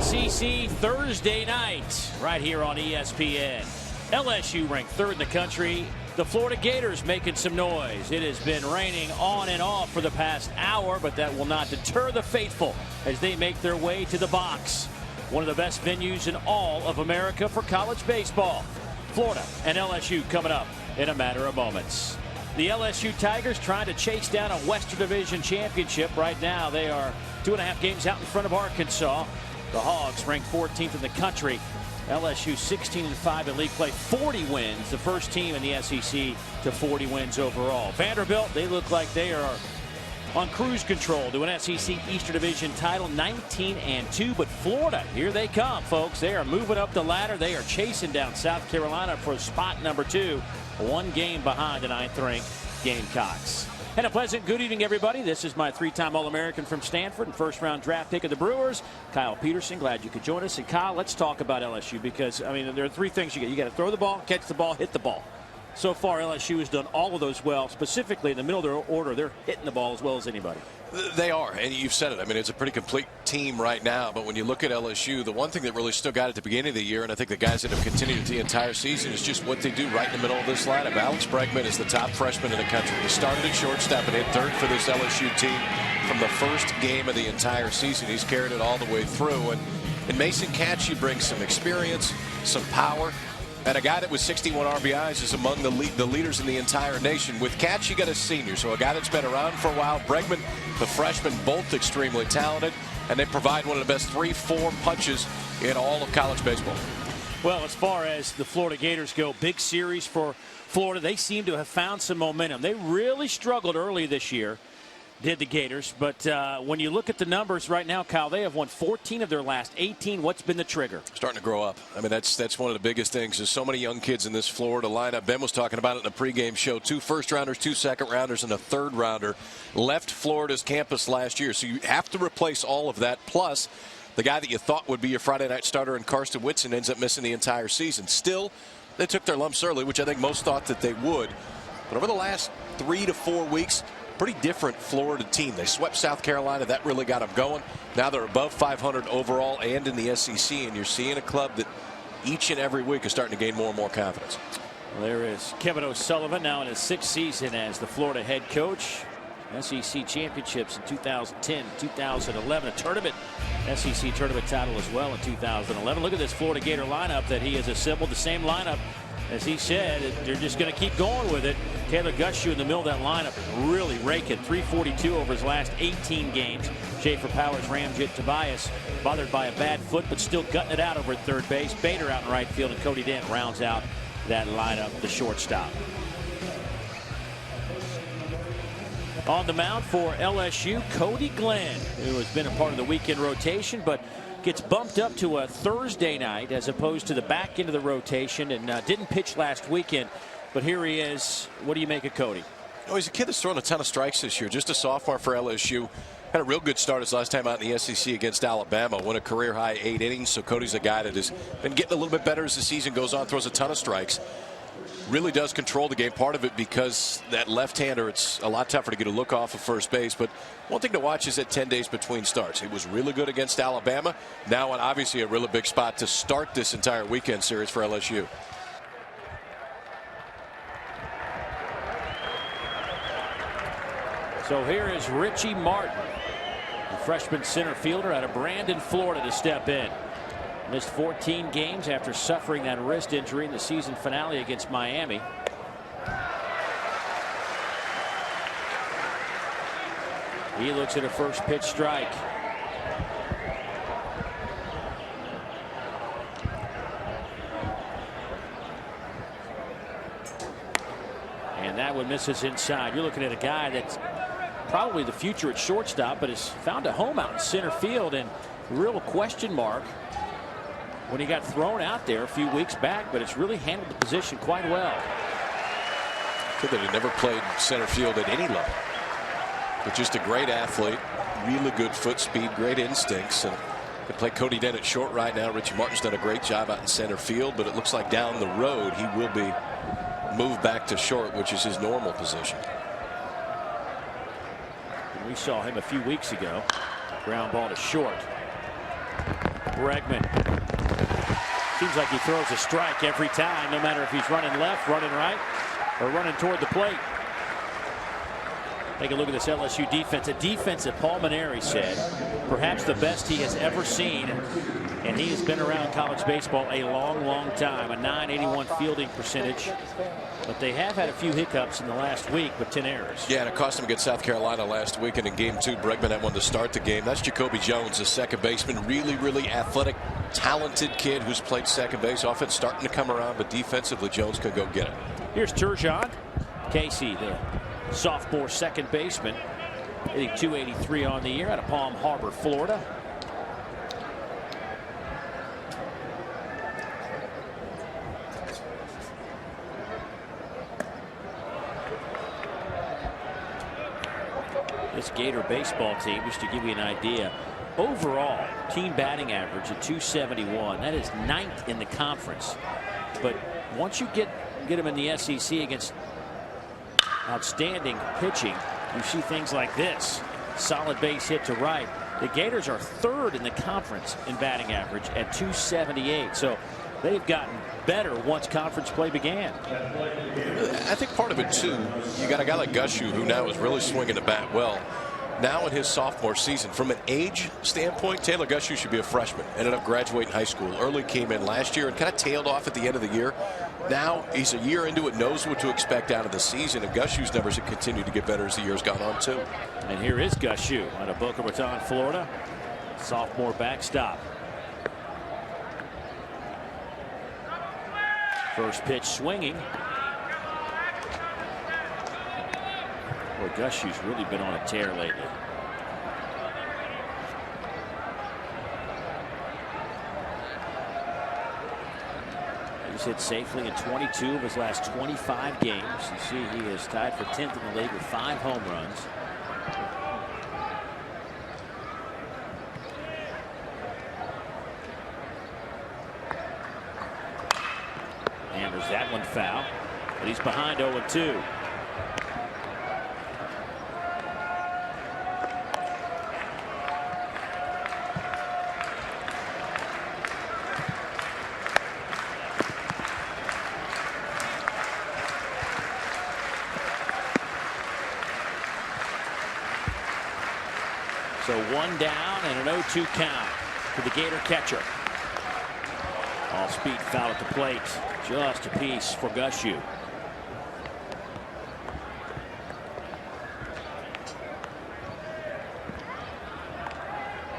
SEC Thursday night right here on ESPN. LSU ranked third in the country. The Florida Gators making some noise. It has been raining on and off for the past hour, but that will not deter the faithful as they make their way to the box. One of the best venues in all of America for college baseball. Florida and LSU coming up in a matter of moments. The LSU Tigers trying to chase down a Western Division championship. Right now they are 2.5 games out in front of Arkansas. The Hogs ranked 14th in the country. LSU 16-5 in league play, 40 wins, the first team in the SEC to 40 wins overall. Vanderbilt, they look like they are on cruise control to an SEC Eastern Division title, 19-2. But Florida, here they come, folks. They are moving up the ladder. They are chasing down South Carolina for spot number 2, 1 game behind the 9th-ranked Gamecocks. And a pleasant good evening, everybody. This is my 3-time All-American from Stanford and first-round draft pick of the Brewers, Kyle Peterson. Glad you could join us. And Kyle, let's talk about LSU because, I mean, there are 3 things you get. You got to throw the ball, catch the ball, hit the ball. So far, LSU has done all of those well. Specifically, in the middle of their order, they're hitting the ball as well as anybody. They are, and you've said it. I mean, it's a pretty complete team right now. But when you look at LSU, the one thing that really stood out at the beginning of the year, and I think the guys that have continued the entire season, is just what they do right in the middle of this lineup. Alex Bregman is the top freshman in the country. He started at shortstop and hit third for this LSU team from the first game of the entire season. He's carried it all the way through. And Mason Catchy brings some experience, some power. And a guy that was 61 RBIs is among the leaders in the entire nation. With Catch, you got a senior, so a guy that's been around for a while. Bregman, the freshman, both extremely talented, and they provide one of the best 3-4 punches in all of college baseball. Well, as far as the Florida Gators go, big series for Florida. They seem to have found some momentum. They really struggled early this year, did the Gators. But when you look at the numbers right now, Kyle, they have won 14 of their last 18. What's been the trigger? Starting to grow up. I mean, that's one of the biggest things. There's so many young kids in this Florida lineup. Ben was talking about it in the pregame show. 2 first-rounders, 2 second-rounders, and a third-rounder left Florida's campus last year. So you have to replace all of that. Plus, the guy that you thought would be your Friday night starter in Karsten Whitson ends up missing the entire season. Still, they took their lumps early, which I think most thought that they would. But over the last 3 to 4 weeks, pretty different Florida team. They swept South Carolina. That really got them going. Now they're above 500 overall and in the SEC, and you're seeing a club that each and every week is starting to gain more and more confidence. Well, there is Kevin O'Sullivan now in his 6th season as the Florida head coach. SEC championships in 2010, 2011, a tournament, SEC tournament title as well in 2011. Look at this Florida Gator lineup that he has assembled, the same lineup. As he said, they're just going to keep going with it. Taylor Gushu in the middle of that lineup really raking. 342 over his last 18 games. Schaefer Powers, Ramjit Tobias bothered by a bad foot, but still gutting it out over at third base. Bader out in right field, and Cody Dent rounds out that lineup, the shortstop. On the mound for LSU, Cody Glenn, who has been a part of the weekend rotation, but gets bumped up to a Thursday night as opposed to the back end of the rotation, and didn't pitch last weekend. But here he is. What do you make of Cody? Oh, he's a kid that's thrown a ton of strikes this year. Just a sophomore for LSU. Had a real good start his last time out in the SEC against Alabama. Won a career-high 8 innings. So Cody's a guy that has been getting a little bit better as the season goes on. Throws a ton of strikes. Really does control the game. Part of it because that left-hander, it's a lot tougher to get a look off of first base. But one thing to watch is that 10 days between starts. He was really good against Alabama. Now, obviously, a really big spot to start this entire weekend series for LSU. So here is Richie Martin, the freshman center fielder out of Brandon, Florida, to step in. Missed 14 games after suffering that wrist injury in the season finale against Miami. He looks at a first pitch strike. And that one misses inside. You're looking at a guy that's probably the future at shortstop, but has found a home out in center field, and real question mark when he got thrown out there a few weeks back, but it's really handled the position quite well. Kid that had never played center field at any level, but just a great athlete, really good foot speed, great instincts, and they play Cody Dent at short right now. Richie Martin's done a great job out in center field, but it looks like down the road he will be moved back to short, which is his normal position. We saw him a few weeks ago. Ground ball to short. Bregman. Seems like he throws a strike every time, no matter if he's running left, running right, or running toward the plate. Take a look at this LSU defense. A defense that Paul Maneri said perhaps the best he has ever seen. And he has been around college baseball a long time. A .981 fielding percentage. But they have had a few hiccups in the last week with 10 errors. Yeah, and it cost them against South Carolina last week. And in game 2, Bregman had one to start the game. That's Jacoby Jones, the second baseman. Really athletic, talented kid who's played second base. Offense starting to come around, but defensively, Jones could go get it. Here's Turgeon. Casey, the sophomore second baseman, hitting .283 on the year out of Palm Harbor, Florida. This Gator baseball team, just to give you an idea, overall team batting average at .271. That is 9th in the conference. But once you get them in the SEC against outstanding pitching, you see things like this. Solid base hit to right. The Gators are 3rd in the conference in batting average at .278. So they've gotten better once conference play began. I think part of it, too, you got a guy like Gushu who now is really swinging the bat well. Now in his sophomore season, from an age standpoint, Taylor Gushu should be a freshman. Ended up graduating high school early, came in last year and kind of tailed off at the end of the year. Now he's a year into it, knows what to expect out of the season, and Gushu's numbers have continued to get better as the year's gone on, too. And here is Gushu out of Boca Raton, Florida. Sophomore backstop. First pitch swinging. Boy, Gushu's really been on a tear lately. He's hit safely in 22 of his last 25 games. You see he is tied for 10th in the league with 5 home runs. Hammers that one foul, but he's behind 0-2. So 1 down and an 0-2 count to the Gator catcher. All speed foul at the plate. Just a piece for Gushu.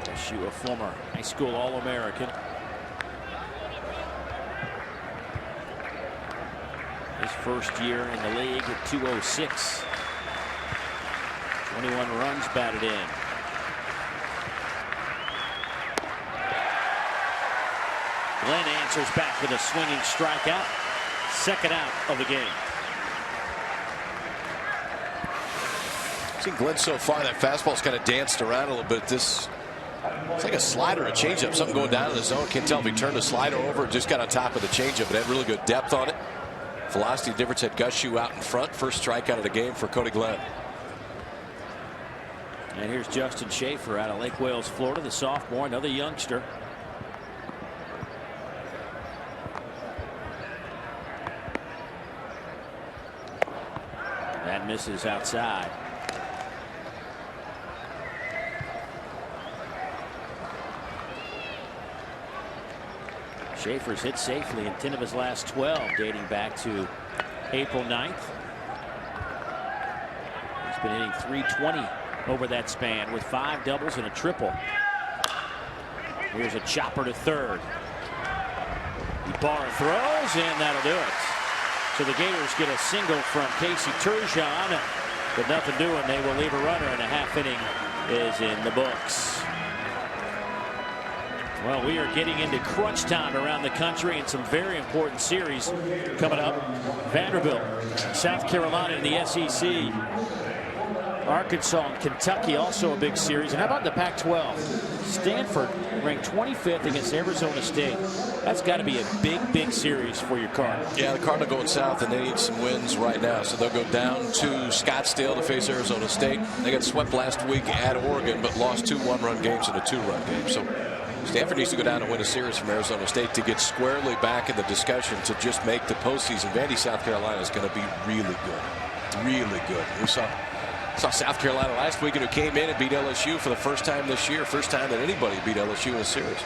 Gushu, a former high school All-American. His first year in the league at .206. 21 runs batted in. Glenn answers back with a swinging strikeout. Second out of the game. I've seen Glenn so far. That fastball's kind of danced around a little bit. It's like a slider, a changeup, something going down in the zone. Can't tell if he turned the slider over or just got on top of the changeup. It had really good depth on it. Velocity difference had Gushu out in front. First strikeout of the game for Cody Glenn. And here's Justin Schaefer out of Lake Wales, Florida, the sophomore, another youngster. That misses outside. Schaefer's hit safely in 10 of his last 12, dating back to April 9th. He's been hitting .320 over that span with 5 doubles and a triple. Here's a chopper to third. Ibarra throws, and that'll do it. So the Gators get a single from Casey Turgeon, but nothing doing. They will leave a runner, and a half inning is in the books. Well, we are getting into crunch time around the country, and some very important series coming up. Vanderbilt, South Carolina in the SEC. Arkansas and Kentucky, also a big series. And how about the Pac-12? Stanford ranked 25th against Arizona State. That's got to be a big series for your Cardinals. Yeah, the Cardinals going south, and they need some wins right now. So they'll go down to Scottsdale to face Arizona State. They got swept last week at Oregon, but lost 2 one-run games and a 2-run game. So Stanford needs to go down and win a series from Arizona State to get squarely back in the discussion to just make the postseason. Vandy, South Carolina is going to be really good. Really good. We saw South Carolina last weekend, who came in and beat LSU for the first time this year. First time that anybody beat LSU in a series.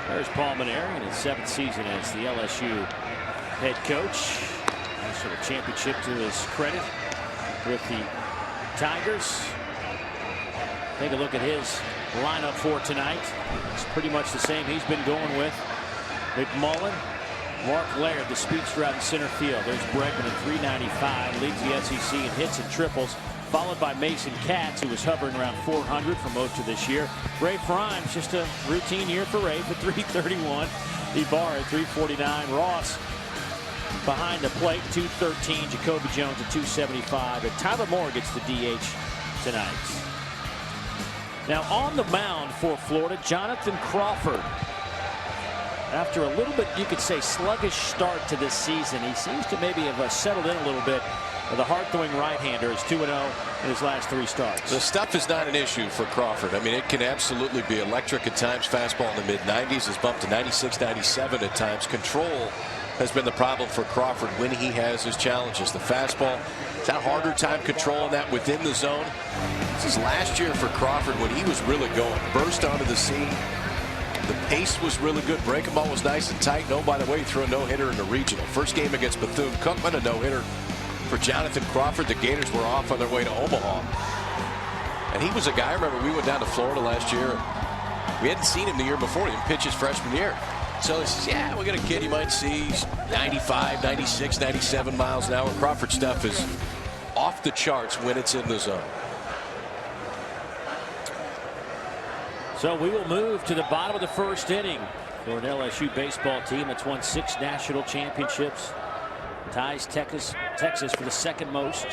There's Paul Maneri in his 7th season as the LSU head coach. National championship to his credit with the Tigers. Take a look at his lineup for tonight. It's pretty much the same he's been going with. McMullen, Mark Laird, the speedster out in center field. There's Bregman at 395, leads the SEC in hits and triples, followed by Mason Katz, who was hovering around 400 for most of this year. Ray Frimes, just a routine year for Ray, for 331. Ibarra at 349. Ross behind the plate, 213. Jacoby Jones at 275. And Tyler Moore gets the DH tonight. Now on the mound for Florida, Jonathan Crawford. After a little bit, you could say, sluggish start to this season, he seems to maybe have settled in a little bit. The hard-throwing right-hander is 2-0 in his last 3 starts. The stuff is not an issue for Crawford. I mean, it can absolutely be electric at times. Fastball in the mid-90s has bumped to 96, 97 at times. Control has been the problem for Crawford when he has his challenges. The fastball, it's had a harder time controlling that within the zone. This is last year for Crawford when he was really going. Burst onto the scene. The pace was really good. Breaking ball was nice and tight. And oh, by the way, he threw a no-hitter in the regional. First game against Bethune-Cookman, a no-hitter for Jonathan Crawford. The Gators were off on their way to Omaha. And he was a guy, I remember we went down to Florida last year. We hadn't seen him the year before. He didn't pitch his freshman year. So he says, yeah, we got a kid you might see 95, 96, 97 miles an hour. Crawford stuff is off the charts when it's in the zone. So we will move to the bottom of the 1st inning for an LSU baseball team that's won 6 national championships. Ties Texas for the 2nd most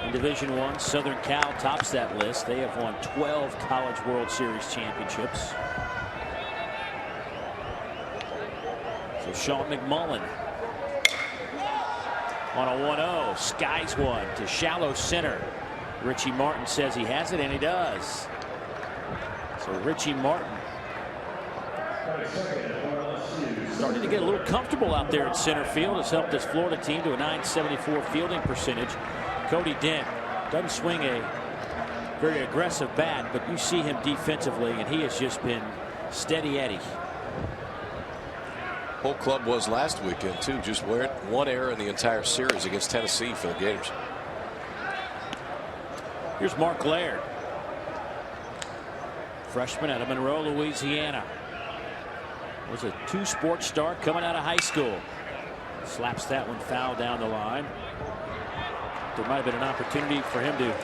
in Division I. Southern Cal tops that list. They have won 12 College World Series championships. So Sean McMullen on a 1-0. Skies one to shallow center. Richie Martin says he has it, and he does. So Richie Martin starting to get a little comfortable out there in center field. Has helped this Florida team to a .974 fielding percentage. Cody Dent doesn't swing a very aggressive bat, but you see him defensively, and he has just been steady Eddie. Whole club was last weekend too. Just one error in the entire series against Tennessee for the Gators. Here's Mark Laird, freshman out of Monroe, Louisiana. Was a 2-sport start coming out of high school. Slaps that one foul down the line. There might have been an opportunity for him to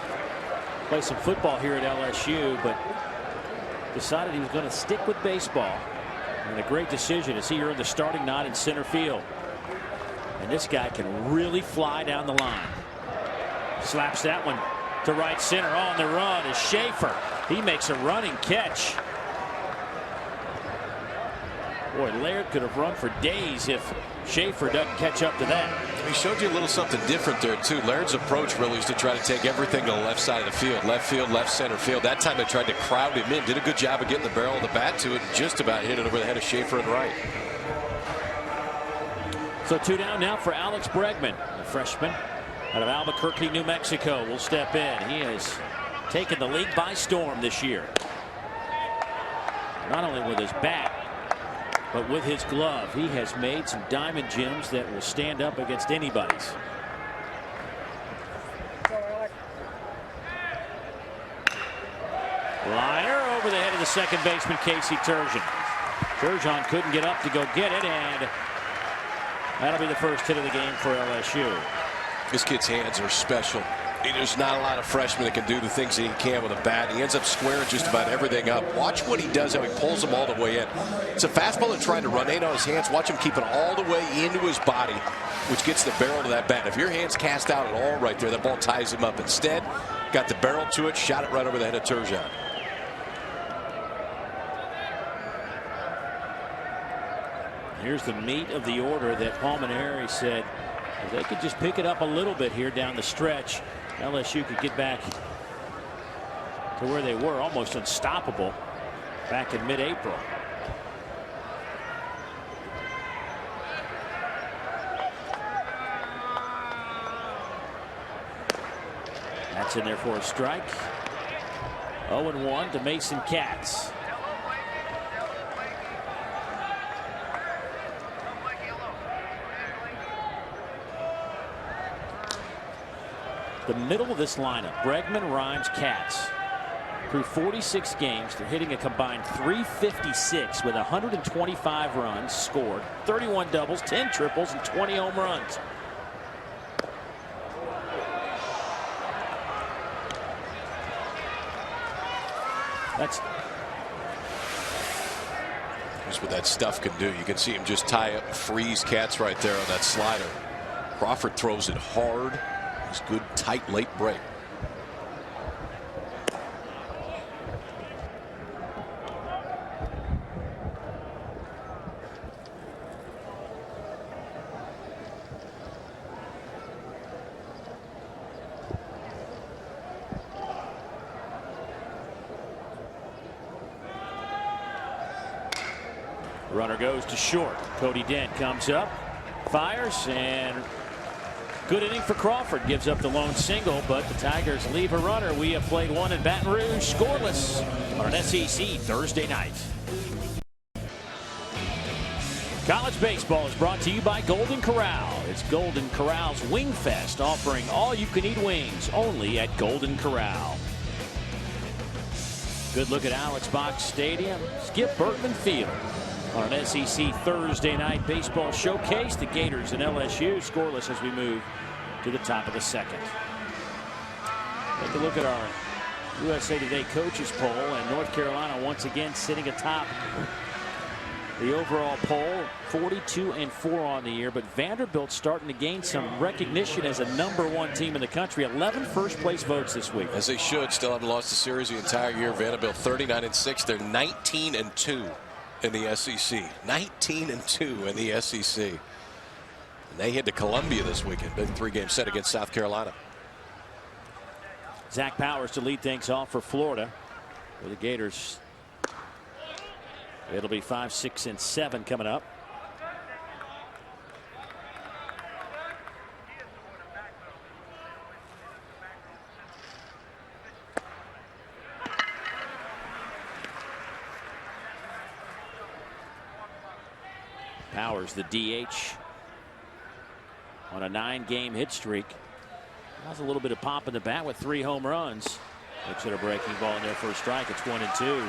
play some football here at LSU, but decided he was going to stick with baseball. And a great decision as he earned the starting nod in center field. And this guy can really fly down the line. Slaps that one to right center. On the run is Schaefer. He makes a running catch. Boy, Laird could have run for days if Schaefer doesn't catch up to that. He showed you a little something different there too. Laird's approach really is to try to take everything to the left side of the field. Left field, left center field. That time they tried to crowd him in. Did a good job of getting the barrel of the bat to it. Just about hit it over the head of Schaefer and right. So 2 down now for Alex Bregman, the freshman out of Albuquerque, New Mexico, will step in. He has taken the league by storm this year. Not only with his bat, but with his glove. He has made some diamond gems that will stand up against anybody's. Liner over the head of the second baseman, Casey Turgeon. Turgeon couldn't get up to go get it, and that'll be the first hit of the game for LSU. This kid's hands are special. There's not a lot of freshmen that can do the things that he can with a bat. He ends up squaring just about everything up. Watch what he does, how he pulls them all the way in. It's a fastball that's trying to run in on his hands. Watch him keep it all the way into his body, which gets the barrel to that bat. If your hand's cast out at all right there, that ball ties him up. Instead, got the barrel to it, shot it right over the head of Turgeon. Here's the meat of the order that Paul Maneri said if they could just pick it up a little bit here down the stretch, LSU could get back to where they were, almost unstoppable. back in mid-April. That's in there for a strike. 0-1 to Mason Katz. The middle of this lineup, Bregman, Rhymes, Katz. Through 46 games, they're hitting a combined .356 with 125 runs scored, 31 doubles, 10 triples, and 20 home runs. That's what that stuff can do. You can see him just tie up and freeze Katz right there on that slider. Crawford throws it hard. It's good, tight, late break. Runner goes to short. Cody Dent comes up, fires, and good inning for Crawford. Gives up the lone single, but the Tigers leave a runner. We have played one in Baton Rouge, scoreless on an SEC Thursday night. College baseball is brought to you by Golden Corral. It's Golden Corral's Wing Fest, offering all-you-can-eat wings only at Golden Corral. Good look at Alex Box Stadium, Skip Bertman Field. On an SEC Thursday night baseball showcase, the Gators and LSU scoreless as we move to the top of the second. Take a look at our USA Today coaches poll, and North Carolina once again sitting atop the overall poll, 42-4 on the year. But Vanderbilt starting to gain some recognition as a #1 team in the country. 11 first-place votes this week. As they should. Still haven't lost a series the entire year. Vanderbilt 39-6. They're 19-2. In the SEC, 19-2 in the SEC. And they head to Columbia this weekend. Big 3-game set against South Carolina. Zach Powers to lead things off for Florida. For the Gators, it'll be 5, 6, and 7 coming up. Powers, the DH, on a 9-game hit streak. Has a little bit of pop in the bat with 3 home runs. Looks at a breaking ball in there for a strike. It's 1-2.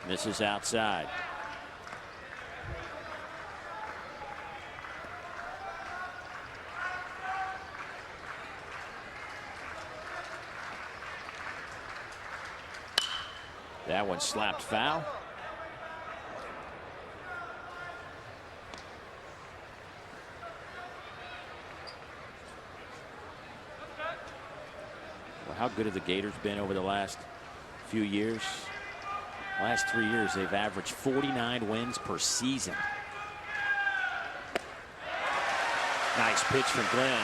Misses outside. That one slapped foul. Well, how good have the Gators been over the last few years? Last 3 years, they've averaged 49 wins per season. Nice pitch from Glenn.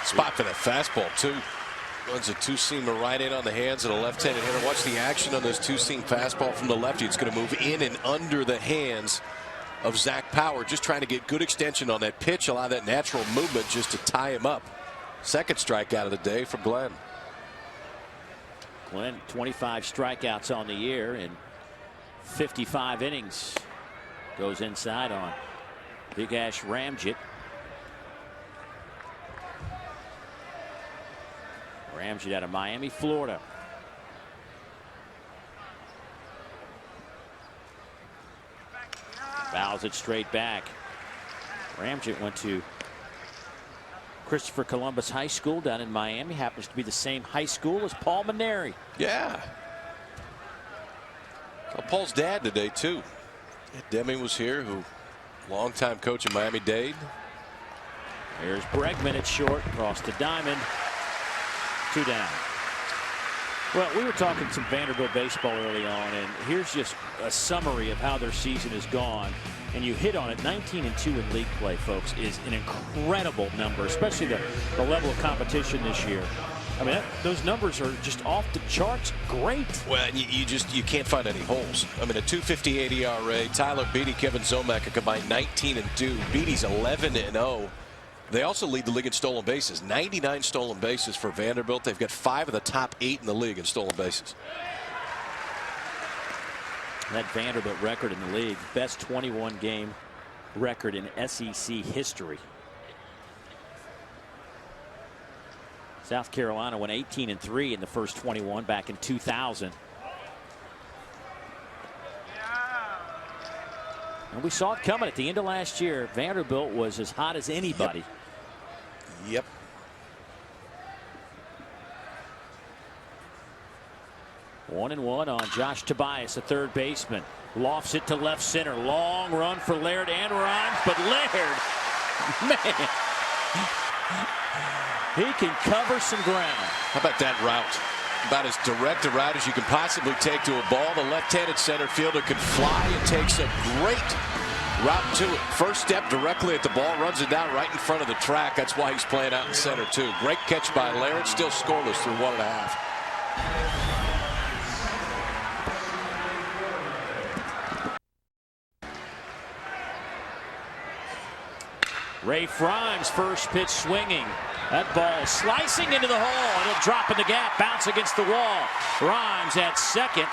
Spot for that fastball, too. Runs a two-seamer right in on the hands of the left-handed hitter. Watch the action on this two-seam fastball from the lefty. It's going to move in and under the hands of Zach Power. Just trying to get good extension on that pitch. Allow that natural movement just to tie him up. Second strikeout of the day for Glenn. Glenn, 25 strikeouts on the year in 55 innings. Goes inside on Big Ash Ramjet. Ramjet out of Miami, Florida. Fouls it straight back. Ramjet went to Christopher Columbus High School down in Miami. Happens to be the same high school as Paul Maneri. Yeah. Well, Paul's dad today, too. Deming was here, who longtime coach at Miami-Dade. Here's Bregman at short, across to Diamond. 2 down. Well, we were talking some Vanderbilt baseball early on, and here's just a summary of how their season has gone. And you hit on it. 19-2 in league play, folks, is an incredible number, especially the level of competition this year. I mean, those numbers are just off the charts great. Well, you can't find any holes. I mean, a 2.58 ERA. Tyler Beede, Kevin Zomack, a combined 19-2. Beede's 11-0. They also lead the league in stolen bases. 99 stolen bases for Vanderbilt. They've got 5 of the top 8 in the league in stolen bases. That Vanderbilt record in the league, best 21-game record in SEC history. South Carolina went 18-3 in the first 21 back in 2000. And we saw it coming at the end of last year. Vanderbilt was as hot as anybody. Yep. 1-1 on Josh Tobias, the third baseman. Lofts it to left center. Long run for Laird and Rhymes, but Laird, man, he can cover some ground. How about that route? About as direct a route as you can possibly take to a ball. The left-handed center fielder can fly and takes a great route to it. First step directly at the ball, runs it down right in front of the track. That's why he's playing out in center too. Great catch by Laird. Still scoreless through 1.5. Rafe Rhymes, first pitch swinging. That ball slicing into the hole. It'll drop in the gap, bounce against the wall. Rhymes at second,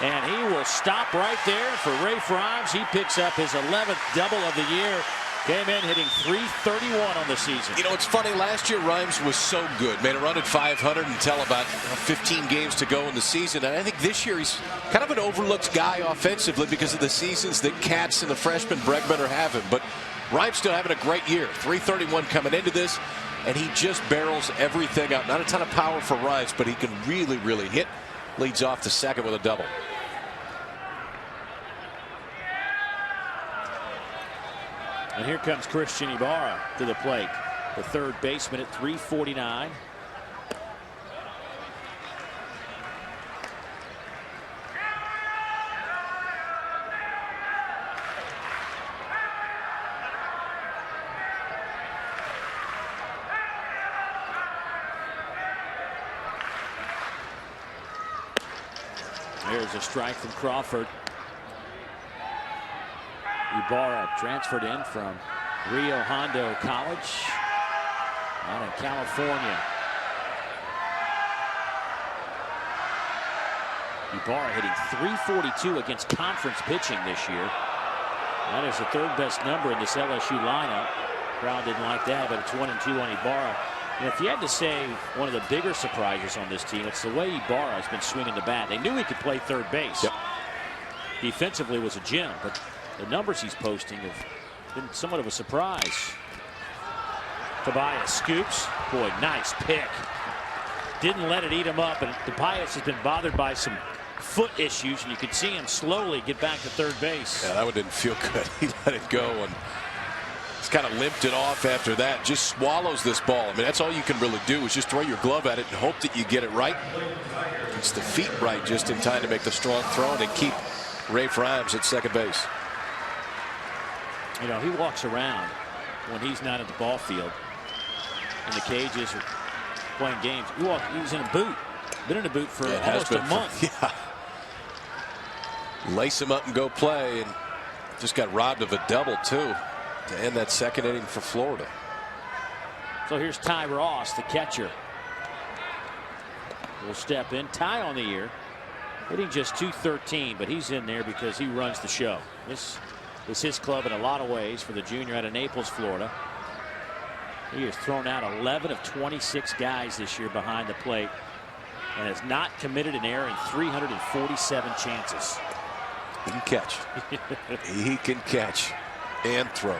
and he will stop right there for Rafe Rhymes. He picks up his 11th double of the year. Came in hitting .331 on the season. You know, it's funny. Last year, Rhymes was so good. Made a run at 500 until about 15 games to go in the season. And I think this year he's kind of an overlooked guy offensively because of the seasons that Katz and the freshman Bregman are having. But Rhymes still having a great year. .331 coming into this. And he just barrels everything up. Not a ton of power for Rhymes, but he can really, really hit. Leads off the second with a double. And here comes Christian Ibarra to the plate. The third baseman at .349. There's a strike from Crawford. Ibarra transferred in from Rio Hondo College out in California. Ibarra hitting .342 against conference pitching this year. That is the third best number in this LSU lineup. Crowd didn't like that, but it's 1-2 on Ibarra. And if you had to say one of the bigger surprises on this team, it's the way Ibarra has been swinging the bat. They knew he could play third base. Yep. Defensively was a gem, but the numbers he's posting have been somewhat of a surprise. Tobias scoops. Boy, nice pick. Didn't let it eat him up, and Tobias has been bothered by some foot issues, and you can see him slowly get back to third base. Yeah, that one didn't feel good. He let it go, and he's kind of limped it off after that. Just swallows this ball. I mean, that's all you can really do is just throw your glove at it and hope that you get it right. It's the feet right just in time to make the strong throw and keep Rafe Rhymes at second base. You know, he walks around when he's not at the ball field in the cages or playing games. He's in a boot. Been in a boot for almost a month. Yeah. Lace him up and go play, and just got robbed of a double too to end that second inning for Florida. So here's Ty Ross, the catcher. Will step in. Ty on the year, hitting just .213, but he's in there because he runs the show. This is his club in a lot of ways for the junior out of Naples, Florida. He has thrown out 11 of 26 guys this year behind the plate and has not committed an error in 347 chances. He can catch. He can catch and throw.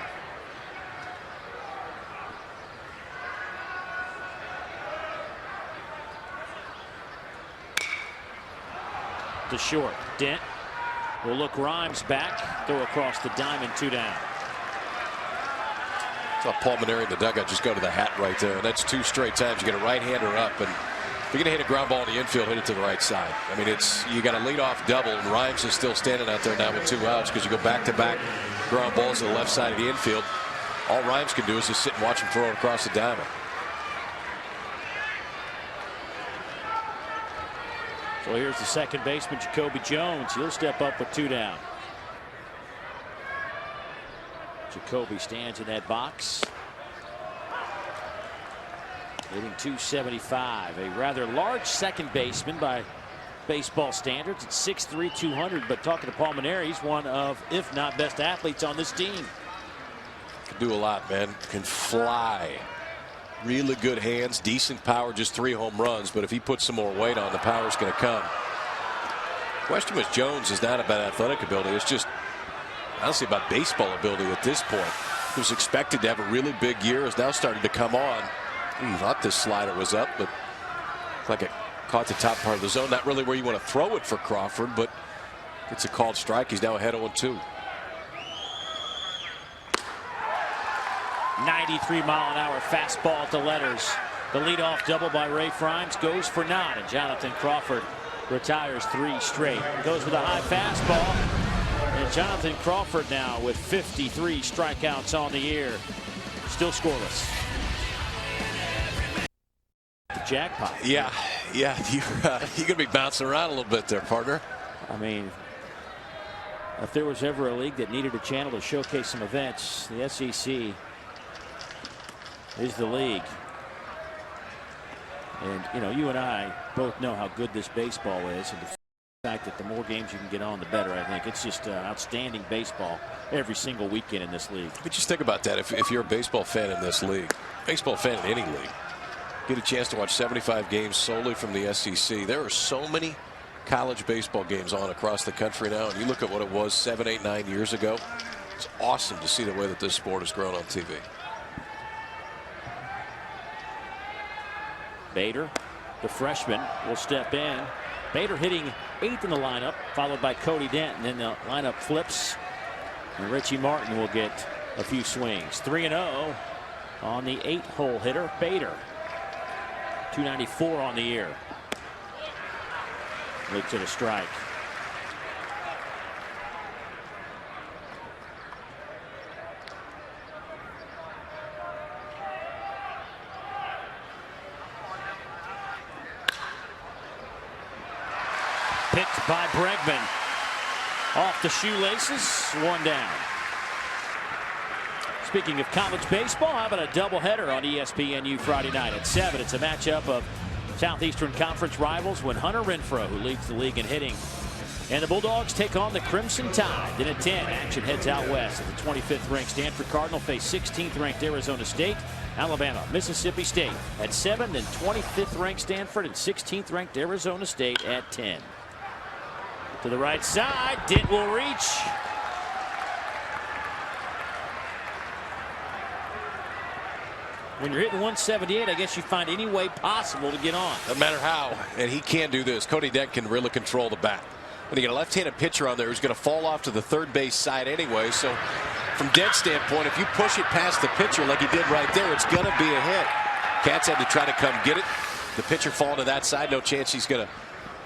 To short. Dent will look Rhymes back. Throw across the diamond, 2 down. Saw Paul Maneri in the dugout just go to the hat right there. And that's 2 straight times you get a right-hander up, and If you're going to hit a ground ball in the infield, hit it to the right side. I mean, you got a leadoff double, and Rhymes is still standing out there now with 2 outs because you go back-to-back ground balls to the left side of the infield. All Rhymes can do is just sit and watch him throw it across the diamond. So here's the second baseman, Jacoby Jones. He'll step up with 2 down. Jacoby stands in that box. Hitting .275. A rather large second baseman by baseball standards at 6'3", 200. But talking to Paul Mainieri, he's one of, if not best athletes on this team. Can do a lot, man. Can fly. Really good hands, decent power, just 3 home runs. But if he puts some more weight on, the power's going to come. Question was, Jones is not about athletic ability. It's just, honestly, about baseball ability at this point. He was expected to have a really big year. Has now started to come on. He thought this slider was up, but looked like it caught the top part of the zone. Not really where you want to throw it for Crawford, but it's a called strike. He's now ahead 0-2. 93-mile-an-hour fastball at the letters. The leadoff double by Ray Frimes goes for 9, and Jonathan Crawford retires 3 straight. Goes with a high fastball, and Jonathan Crawford now with 53 strikeouts on the year. Still scoreless. The jackpot. Yeah, you're going to be bouncing around a little bit there, partner. I mean, if there was ever a league that needed a channel to showcase some events, the SEC is the league. And, you know, you and I both know how good this baseball is. And the fact that the more games you can get on, the better, I think. It's just outstanding baseball every single weekend in this league. But just think about that. If you're a baseball fan in this league, baseball fan in any league, get a chance to watch 75 games solely from the SEC. There are so many college baseball games on across the country now. And you look at what it was 7, 8, 9 years ago. It's awesome to see the way that this sport has grown on TV. Bader, the freshman, will step in. Bader hitting 8th in the lineup, followed by Cody Dent, and then the lineup flips, and Richie Martin will get a few swings. 3-0 on the 8-hole hitter, Bader. 294 on the year. Looks at a strike. Picked by Bregman. Off the shoelaces, 1 down. Speaking of college baseball, how about a doubleheader on ESPNU Friday night at 7? It's a matchup of Southeastern Conference rivals when Hunter Renfroe, who leads the league in hitting, and the Bulldogs take on the Crimson Tide. Then at 10, action heads out west. At the 25th ranked Stanford Cardinal face 16th ranked Arizona State. Alabama, Mississippi State at 7, then 25th ranked Stanford and 16th ranked Arizona State at 10. To the right side, Dent will reach. When you're hitting 178, I guess you find any way possible to get on. No matter how, and he can do this. Cody Dent can really control the bat. When you get a left-handed pitcher on there who's going to fall off to the third base side anyway, so from Dent's standpoint, if you push it past the pitcher like he did right there, it's going to be a hit. Cats had to try to come get it. The pitcher falling to that side, no chance he's going to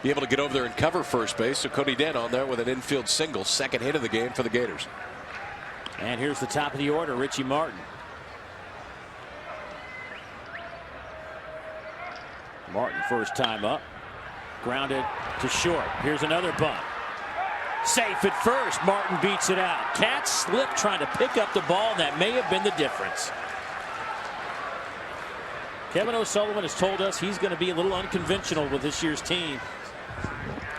be able to get over there and cover first base. So Cody Dent on there with an infield single, second hit of the game for the Gators. And here's the top of the order, Richie Martin. Martin first time up, grounded to short. Here's another bunt. Safe at first. Martin beats it out. Cats slipped trying to pick up the ball, and that may have been the difference. Kevin O'Sullivan has told us he's going to be a little unconventional with this year's team.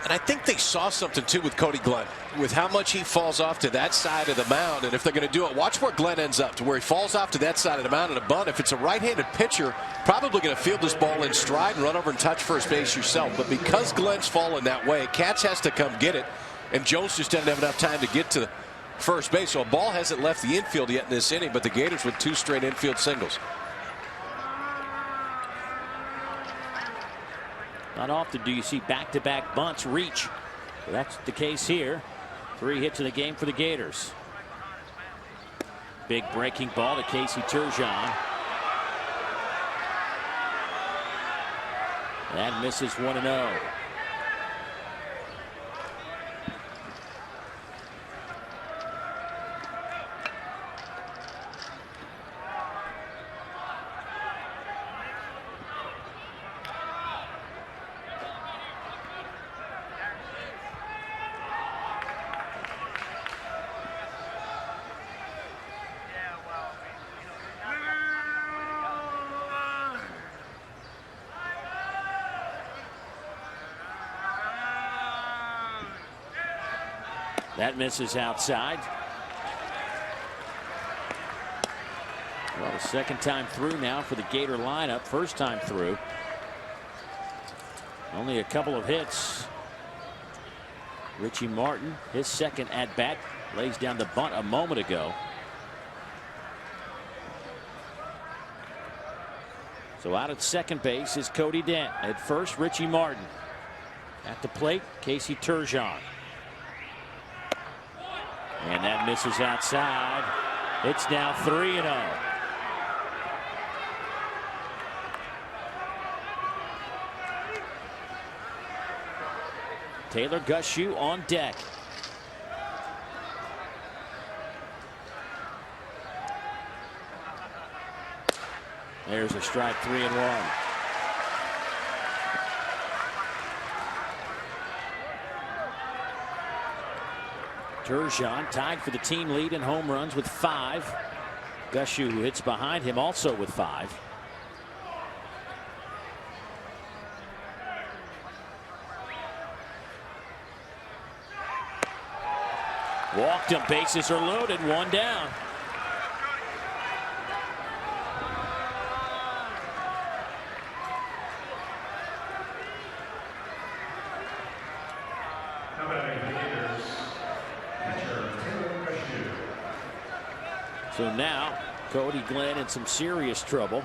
And I think they saw something too with Cody Glenn, with how much he falls off to that side of the mound. And if they're going to do it, watch where Glenn ends up, to where he falls off to that side of the mound in a bunt. If it's a right-handed pitcher, probably going to field this ball in stride and run over and touch first base yourself. But because Glenn's falling that way, Katz has to come get it, and Jones just doesn't have enough time to get to first base. So a ball hasn't left the infield yet in this inning, but the Gators with 2 straight infield singles. Not often do you see back-to-back bunts reach. But that's the case here. 3 hits in the game for the Gators. Big breaking ball to Casey Turgeon. That misses 1-0. That misses outside. Well, the second time through now for the Gator lineup. First time through. Only a couple of hits. Richie Martin, his second at bat, lays down the bunt a moment ago. So out at second base is Cody Dent. At first, Richie Martin. At the plate, Casey Turgeon. And that misses outside. It's now 3-0. Taylor Gushue on deck. There's a strike, 3-1. Turgeon tied for the team lead in home runs with 5. Gushue, who hits behind him, also with 5. Walked him, bases are loaded, 1 down. So now Cody Glenn in some serious trouble.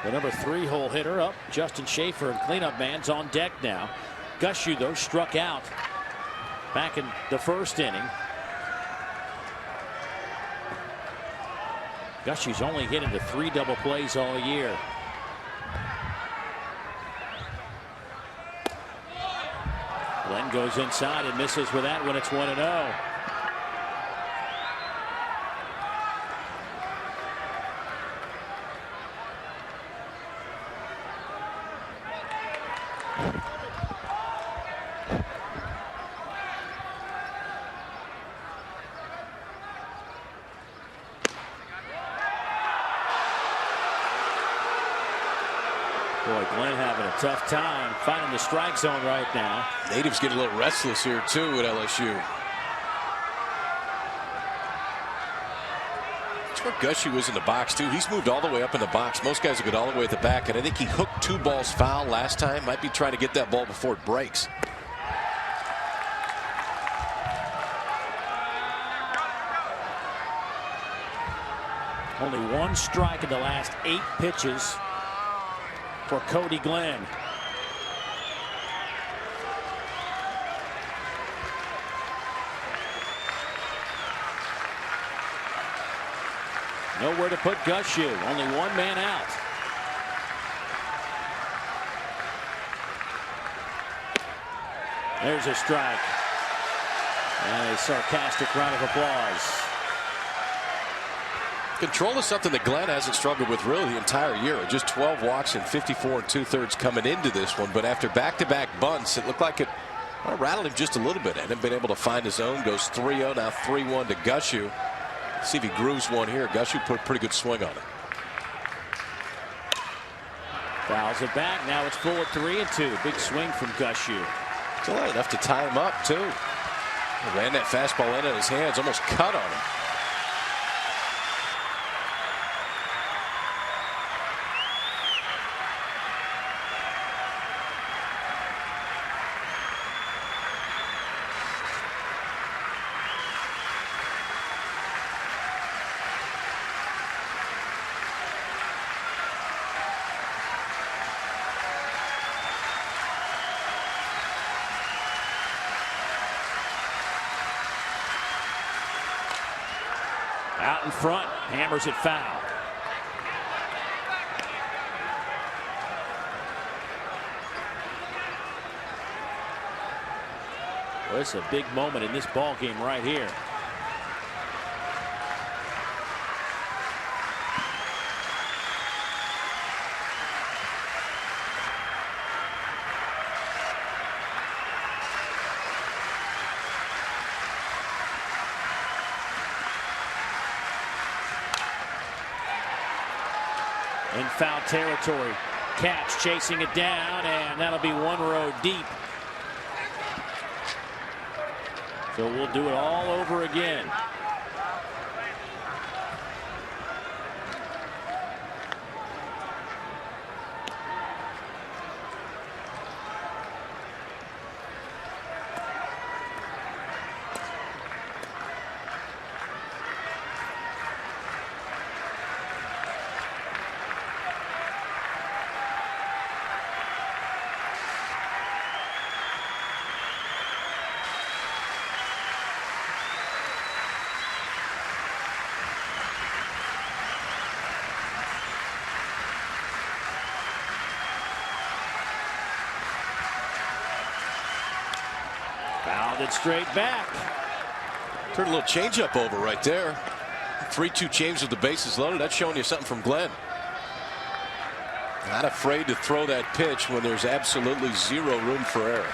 The number 3 hole hitter up. Justin Schaefer and cleanup man's on deck now. Gushue, though, struck out back in the first inning. Gushue's only hit into 3 double plays all year. Glenn goes inside and misses with that when it's 1-0. Boy, Glenn having a tough time finding the strike zone right now. Natives getting a little restless here too at LSU. That's where Gushue was in the box too. He's moved all the way up in the box. Most guys will get all the way at the back, and I think he hooked 2 balls foul last time. Might be trying to get that ball before it breaks. Only 1 strike in the last 8 pitches for Cody Glenn. Nowhere to put Gushue. Only 1 man out. There's a strike. And a sarcastic round of applause. Control is something that Glenn hasn't struggled with really the entire year. Just 12 walks and 54 2/3 coming into this one. But after back-to-back bunts, it looked like it rattled him just a little bit. Hadn't been able to find his own. Goes 3-0, now 3-1 to Gushue. See if he grooves one here. Gushue put a pretty good swing on it. Fouls it back. Now it's full at 3-2. Big swing from Gushue. Still had enough to tie him up, too. He ran that fastball in his hands, almost cut on him. Out in front, hammers it foul. Well, it's a big moment in this ball game right here. In foul territory. Catch chasing it down, and that'll be one row deep. So we'll do it all over again. Fouled it straight back. Turned a little changeup over right there. 3-2 change with the bases loaded. That's showing you something from Glenn. Not afraid to throw that pitch when there's absolutely zero room for error.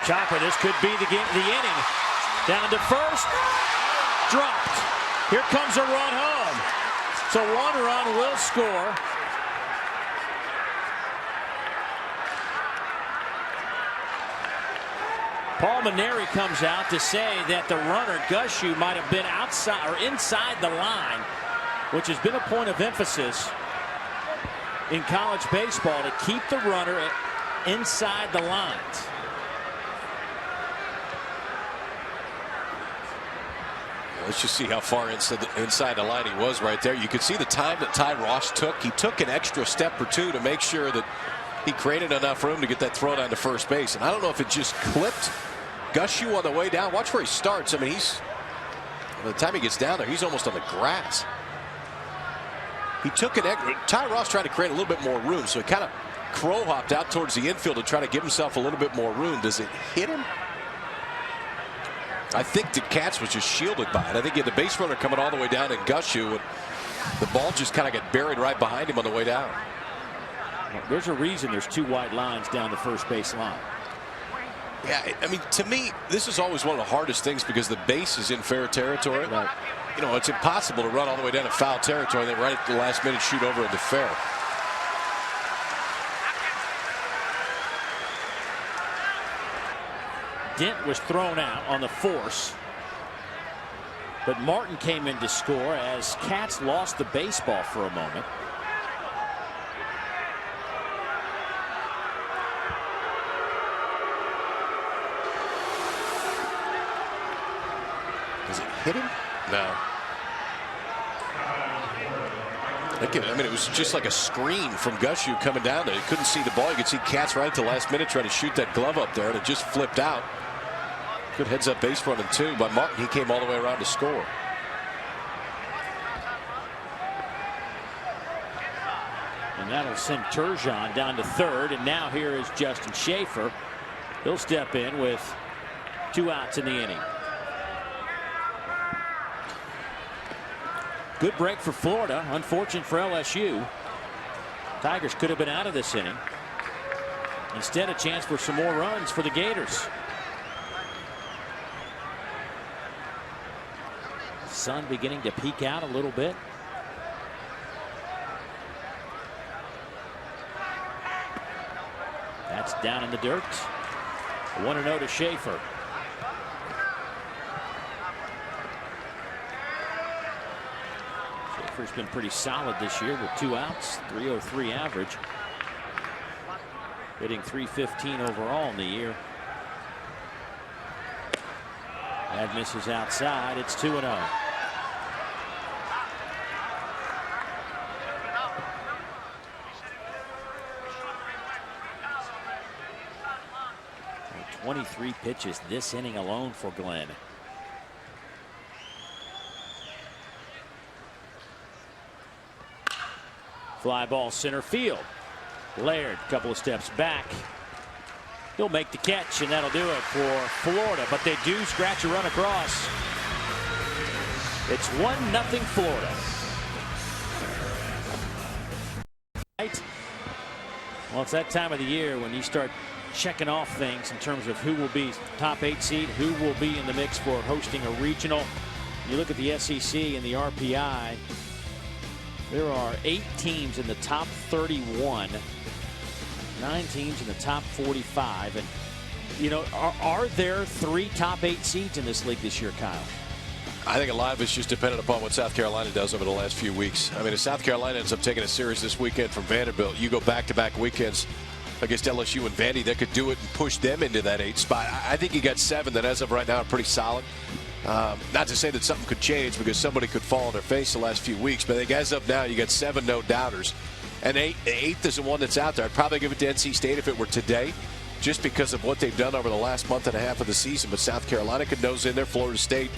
Chopper, this could be the inning. Down to first. Dropped. Here comes a run home. So one run will score. Paul Maneri comes out to say that the runner, Gushu, might have been outside or inside the line, which has been a point of emphasis in college baseball, to keep the runner inside the lines. Let's just see how far inside the line he was right there. You could see the time that Ty Ross took. He took an extra step or two to make sure that he created enough room to get that throw down to first base. And I don't know if it just clipped Gushu on the way down. Watch where he starts. I mean, by the time he gets down there, he's almost on the grass. He took Ty Ross tried to create a little bit more room, so he kind of crow hopped out towards the infield to try to give himself a little bit more room. Does it hit him? I think the Katz was just shielded by it. I think he had the base runner coming all the way down in Gushu, and the ball just kind of got buried right behind him on the way down. Well, there's a reason there's two white lines down the first base line. Yeah, I mean, to me, this is always one of the hardest things because the base is in fair territory. Right. You know, it's impossible to run all the way down to foul territory and then right at the last minute shoot over into fair. Dent was thrown out on the force, but Martin came in to score as Katz lost the baseball for a moment. Does it hit him? No. I mean, it was just like a screen from Gushu coming down there. He couldn't see the ball. You could see Katz right at the last minute trying to shoot that glove up there, and it just flipped out. Good heads-up base running, too, by Martin. He came all the way around to score. And that'll send Turgeon down to third, and now here is Justin Schaefer. He'll step in with 2 outs in the inning. Good break for Florida. Unfortunate for LSU. Tigers could have been out of this inning. Instead, a chance for some more runs for the Gators. Sun beginning to peek out a little bit. That's down in the dirt. 1-0 to Schaefer. Schaefer's been pretty solid this year with 2 outs, 303 average. Hitting .315 overall in the year. That misses outside. It's 2-0. 23 pitches this inning alone for Glenn. Fly ball center field. Laird, a couple of steps back. He'll make the catch, and that'll do it for Florida. But they do scratch a run across. It's 1-0 Florida. Well, it's that time of the year when you start checking off things in terms of who will be top 8 seed, who will be in the mix for hosting a regional. You look at the SEC and the RPI. There are 8 teams in the top 31, 9 teams in the top 45. And, you know, are there 3 top 8 seeds in this league this year, Kyle? I think a lot of it's just dependent upon what South Carolina does over the last few weeks. I mean, if South Carolina ends up taking a series this weekend from Vanderbilt, you go back-to-back weekends against LSU and Vandy, that could do it and push them into that 8th spot. I think you got 7 that as of right now are pretty solid. Not to say that something could change because somebody could fall on their face the last few weeks, but I think as of now you got 7 no doubters, and 8th is the one that's out there. I'd probably give it to NC State if it were today, just because of what they've done over the last month and a half of the season. But South Carolina could nose in there. Florida State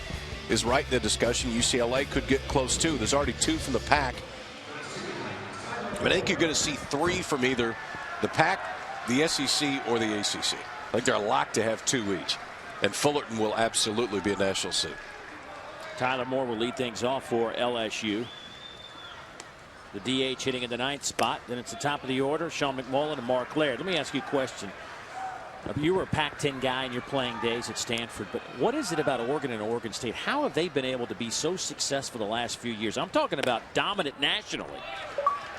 is right in the discussion. UCLA could get close too. There's already 2 from the Pac. I think you're going to see 3 from either the Pac, the SEC, or the ACC. I think they're locked to have 2 each. And Fullerton will absolutely be a national seed. Tyler Moore will lead things off for LSU. The DH hitting in the 9th spot. Then it's the top of the order, Sean McMullen and Mark Laird. Let me ask you a question. You were a Pac-10 guy in your playing days at Stanford, but what is it about Oregon and Oregon State? How have they been able to be so successful the last few years? I'm talking about dominant nationally.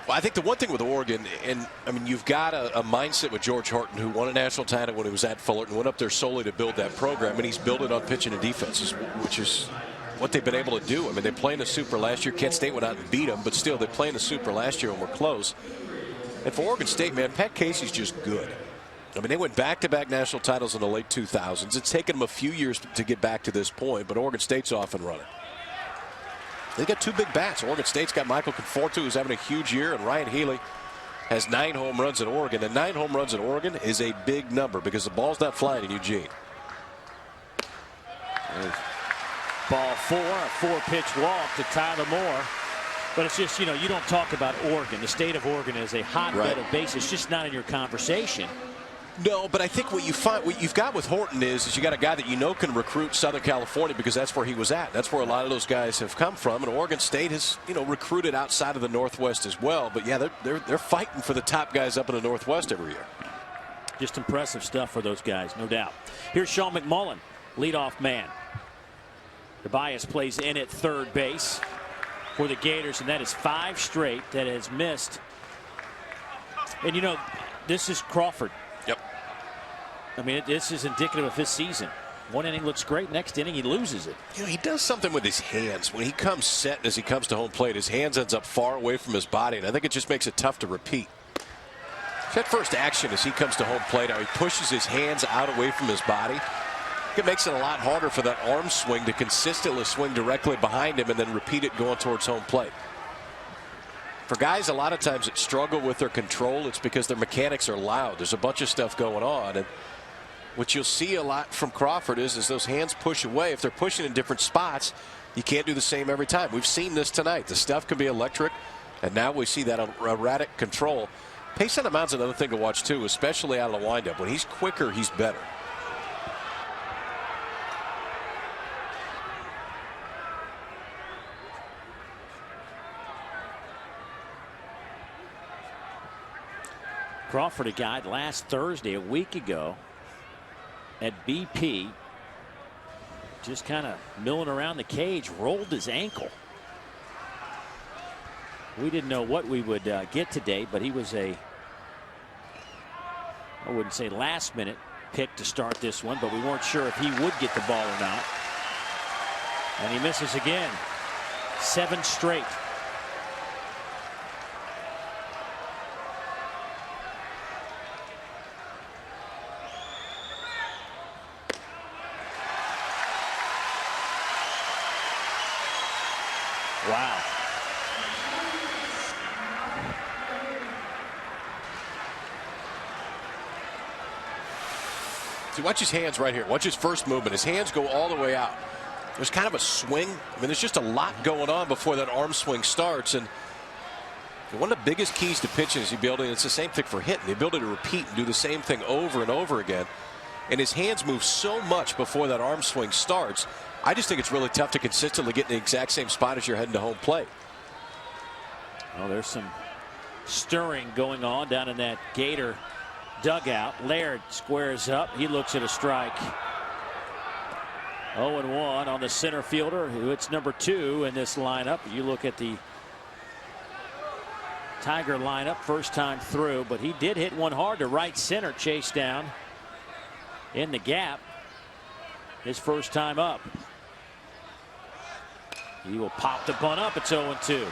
Well, I think the one thing with Oregon, and I mean, you've got a mindset with George Horton, who won a national title when he was at Fullerton, went up there solely to build that program, and he's built it on pitching and defenses, which is what they've been able to do. I mean, they played in the Super last year. Kent State went out and beat them, but still, they played in the Super last year and were close. And for Oregon State, man, Pat Casey's just good. I mean, they went back-to-back national titles in the late 2000s. It's taken them a few years to get back to this point, but Oregon State's off and running. They got 2 big bats. Oregon State's got Michael Conforto, who's having a huge year, and Ryan Healy has 9 home runs in Oregon. And 9 home runs in Oregon is a big number because the ball's not flying in Eugene. Ball 4, a 4-pitch walk to Tyler Moore. But it's just, you know, you don't talk about Oregon. The state of Oregon is a hotbed of base. It's just not in your conversation. No, but I think what you've got with Horton is you got a guy that you know can recruit Southern California because that's where he was at. That's where a lot of those guys have come from. And Oregon State has, you know, recruited outside of the Northwest as well. But yeah, they're fighting for the top guys up in the Northwest every year. Just impressive stuff for those guys, no doubt. Here's Sean McMullen, leadoff man. Tobias plays in at third base for the Gators, and that is 5 straight that has missed. And you know, this is Crawford. Yep. I mean, this is indicative of his season. One inning looks great. Next inning, he loses it. You know, he does something with his hands. When he comes set as he comes to home plate, his hands ends up far away from his body, and I think it just makes it tough to repeat. That first action as he comes to home plate, how he pushes his hands out away from his body. It makes it a lot harder for that arm swing to consistently swing directly behind him and then repeat it going towards home plate. For guys a lot of times that struggle with their control, it's because their mechanics are loud. There's a bunch of stuff going on, and what you'll see a lot from Crawford is those hands push away. If they're pushing in different spots, you can't do the same every time. We've seen this tonight. The stuff can be electric, and now we see that erratic control. Pace on the mound's another thing to watch too, especially out of the windup. When he's quicker, he's better. Crawford, a guy last Thursday, a week ago, at BP, just kind of milling around the cage, rolled his ankle. We didn't know what we would get today, but he was I wouldn't say last minute pick to start this one, but we weren't sure if he would get the ball or not. And he misses again. 7 straight. Wow. See, watch his hands right here. Watch his first movement. His hands go all the way out. There's kind of a swing. I mean, there's just a lot going on before that arm swing starts. And one of the biggest keys to pitching is the ability, and it's the same thing for hitting, the ability to repeat and do the same thing over and over again. And his hands move so much before that arm swing starts. I just think it's really tough to consistently get in the exact same spot as you're heading to home plate. Well, there's some stirring going on down in that Gator dugout. Laird squares up. He looks at a strike. 0-1 on the center fielder, who it's number 2 in this lineup. You look at the Tiger lineup first time through, but he did hit one hard to right center, chase down in the gap his first time up. He will pop the bunt up. It's 0-2.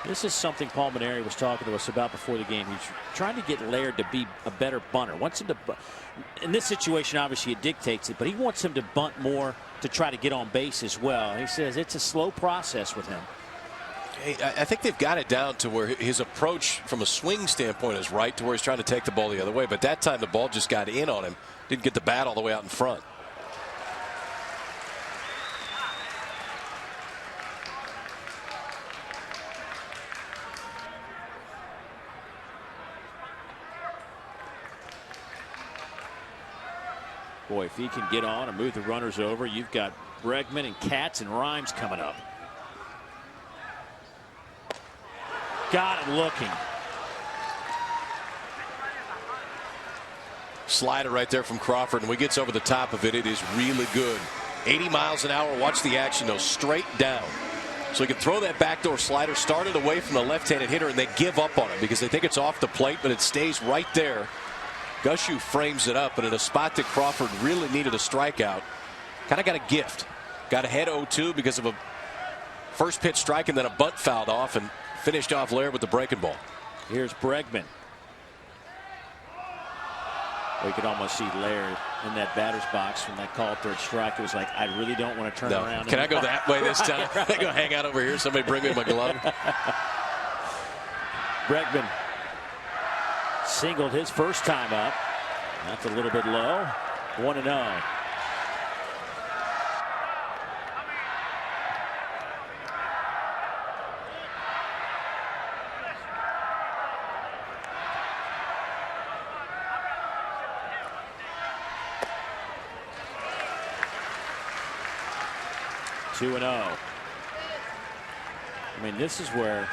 This is something Paul Mainieri was talking to us about before the game. He's trying to get Laird to be a better bunter. Wants him to, in this situation, obviously it dictates it, but he wants him to bunt more to try to get on base as well. He says it's a slow process with him. Hey, I think they've got it down to where his approach from a swing standpoint is right, to where he's trying to take the ball the other way. But that time the ball just got in on him. Didn't get the bat all the way out in front. Boy, if he can get on and move the runners over, you've got Bregman and Katz and Rhymes coming up. Got him looking. Slider right there from Crawford, and when he gets over the top of it, it is really good. 80 miles an hour. Watch the action, though, straight down. So he can throw that backdoor slider, started away from the left-handed hitter, and they give up on it because they think it's off the plate, but it stays right there. Gushu frames it up, and in a spot that Crawford really needed a strikeout. Kind of got a gift. Got ahead 0-2 because of a first pitch strike and then a bunt fouled off, and finished off Laird with the breaking ball. Here's Bregman. We could almost see Laird in that batter's box from that called third strike. It was like, I really don't want to turn around. Can I go that way this time? Right. Can I go hang out over here? Somebody bring me my glove. Bregman singled his first time up. That's a little bit low. 1-0. I mean, this is where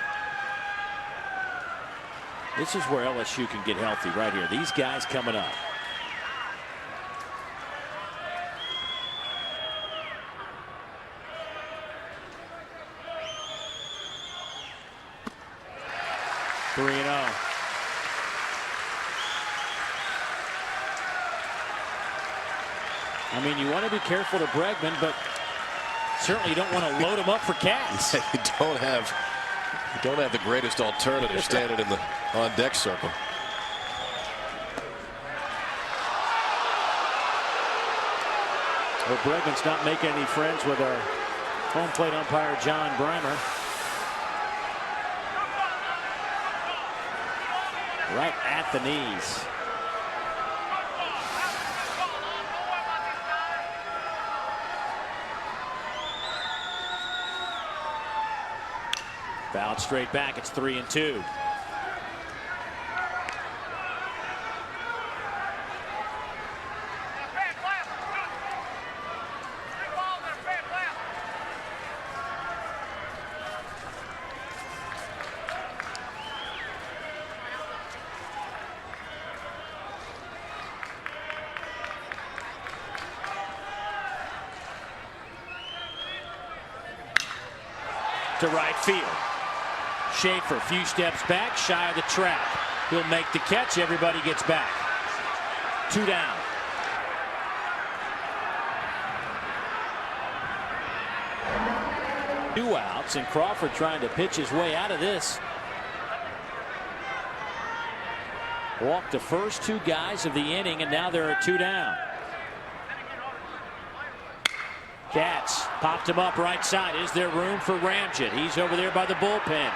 LSU can get healthy right here. These guys coming up. I mean, you want to be careful to Bregman, but certainly you don't want to load him up for Katz. You don't have the greatest alternative standing in the on deck circle. Well, Bregman's not making any friends with our home plate umpire John Breimer. Right at the knees. Fouled straight back. It's 3-2. To right field. Schaefer, few steps back, shy of the track. He'll make the catch. Everybody gets back. 2 down. Two outs, and Crawford trying to pitch his way out of this. Walked the first 2 guys of the inning, and now there are 2 down. Katz popped him up right side. Is there room for Ramjet? He's over there by the bullpen.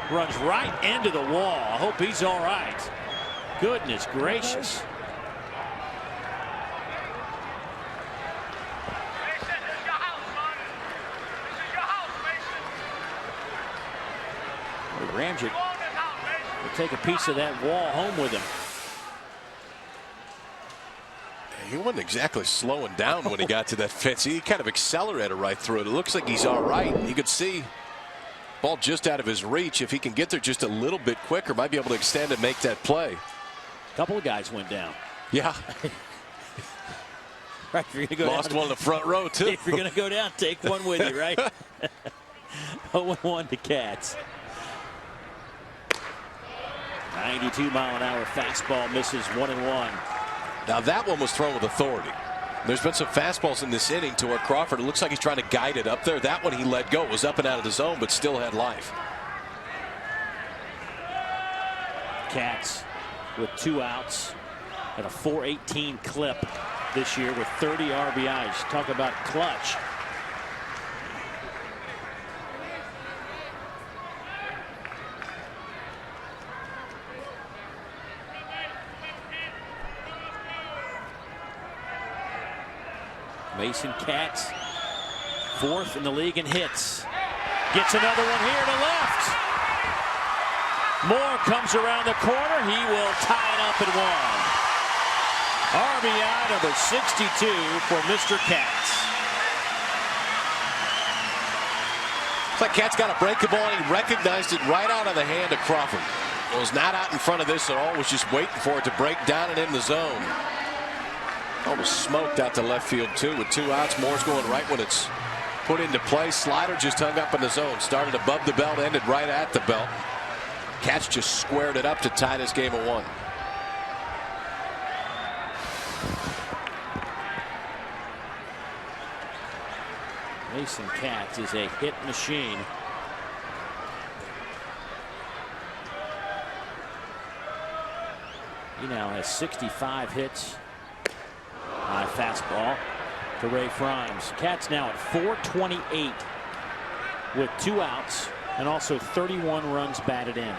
Runs right into the wall. I hope he's all right. Goodness gracious. Ramjet will take a piece of that wall home with him. He wasn't exactly slowing down when he got to that fence. He kind of accelerated right through it. It looks like he's all right. You could see ball just out of his reach. If he can get there just a little bit quicker, might be able to extend and make that play. A couple of guys went down. Yeah. Right, if you're gonna go Lost down, one in the front row, too. If you're going to go down, take one with you, right? 0-1 to Cats. 92-mile-an-hour fastball misses 1-1. Now that one was thrown with authority. There's been some fastballs in this inning to where Crawford, it looks like he's trying to guide it up there. That one he let go. It was up and out of the zone, but still had life. Cats with 2 outs at a .418 clip this year with 30 RBIs. Talk about clutch. Mason Katz, 4th in the league in hits. Gets another one here to left. Moore comes around the corner. He will tie it up at 1. RBI number 62 for Mr. Katz. It's like Katz got to break the ball, and he recognized it right out of the hand of Crawford. It was not out in front of this at all. Was just waiting for it to break down and in the zone. Almost smoked out to left field, too, with 2 outs. Moore's going right when it's put into play. Slider just hung up in the zone. Started above the belt, ended right at the belt. Katz just squared it up to tie this game at 1. Mason Katz is a hit machine. He now has 65 hits. High fastball to Ray Frimes. Katz now at .428 with 2 outs and also 31 runs batted in.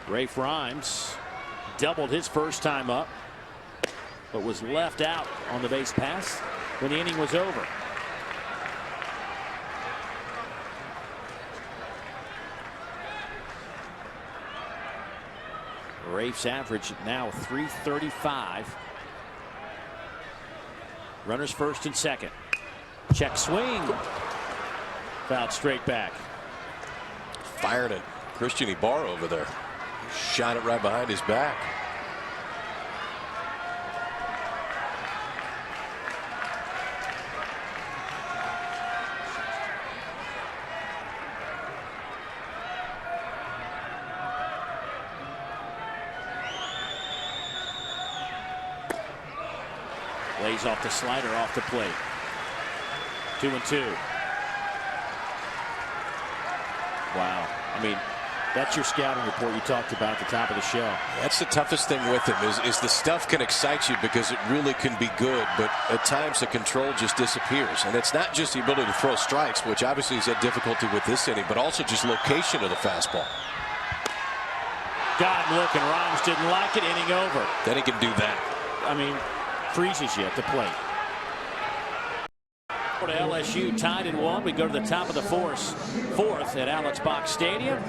Ray Frimes doubled his first time up, but was left out on the base pass when the inning was over. Rafe's average now .335. Runners first and second. Check swing. Fouled straight back. Firing at Christian Ibarra over there. Shot it right behind his back. Lays off the slider off the plate. 2-2. Wow. I mean, that's your scouting report you talked about at the top of the show. That's the toughest thing with him is the stuff can excite you because it really can be good, but at times the control just disappears. And it's not just the ability to throw strikes, which obviously he's had difficulty with this inning, but also just location of the fastball. Got him looking. Rhymes didn't like it. Inning over. Then he can do that. I mean, freezes you at the plate. To LSU tied at 1. We go to the top of the fourth at Alex Box Stadium.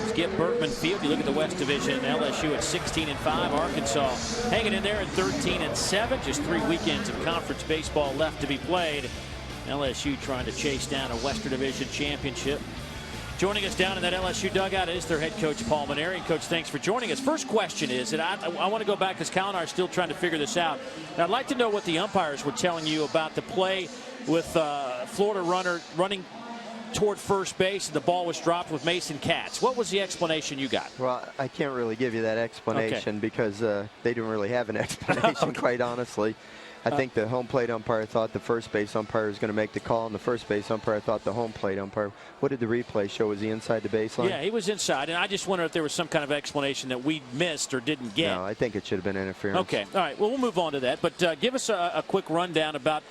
Skip Berkman Field. You look at the West Division. LSU at 16-5. Arkansas hanging in there at 13-7. Just 3 weekends of conference baseball left to be played. LSU trying to chase down a Western Division championship. Joining us down in that LSU dugout is their head coach, Paul Mainieri. Coach, thanks for joining us. First question is, and I want to go back because Cal and I are still trying to figure this out. And I'd like to know what the umpires were telling you about the play with Florida runner running toward first base, and the ball was dropped with Mason Katz. What was the explanation you got? Well, I can't really give you that explanation because they didn't really have an explanation, quite honestly. I think the home plate umpire thought the first base umpire was going to make the call, and the first base umpire thought the home plate umpire. What did the replay show? Was he inside the baseline? Yeah, he was inside, and I just wonder if there was some kind of explanation that we missed or didn't get. No, I think it should have been interference. Okay, all right. Well, we'll move on to that, but give us a quick rundown about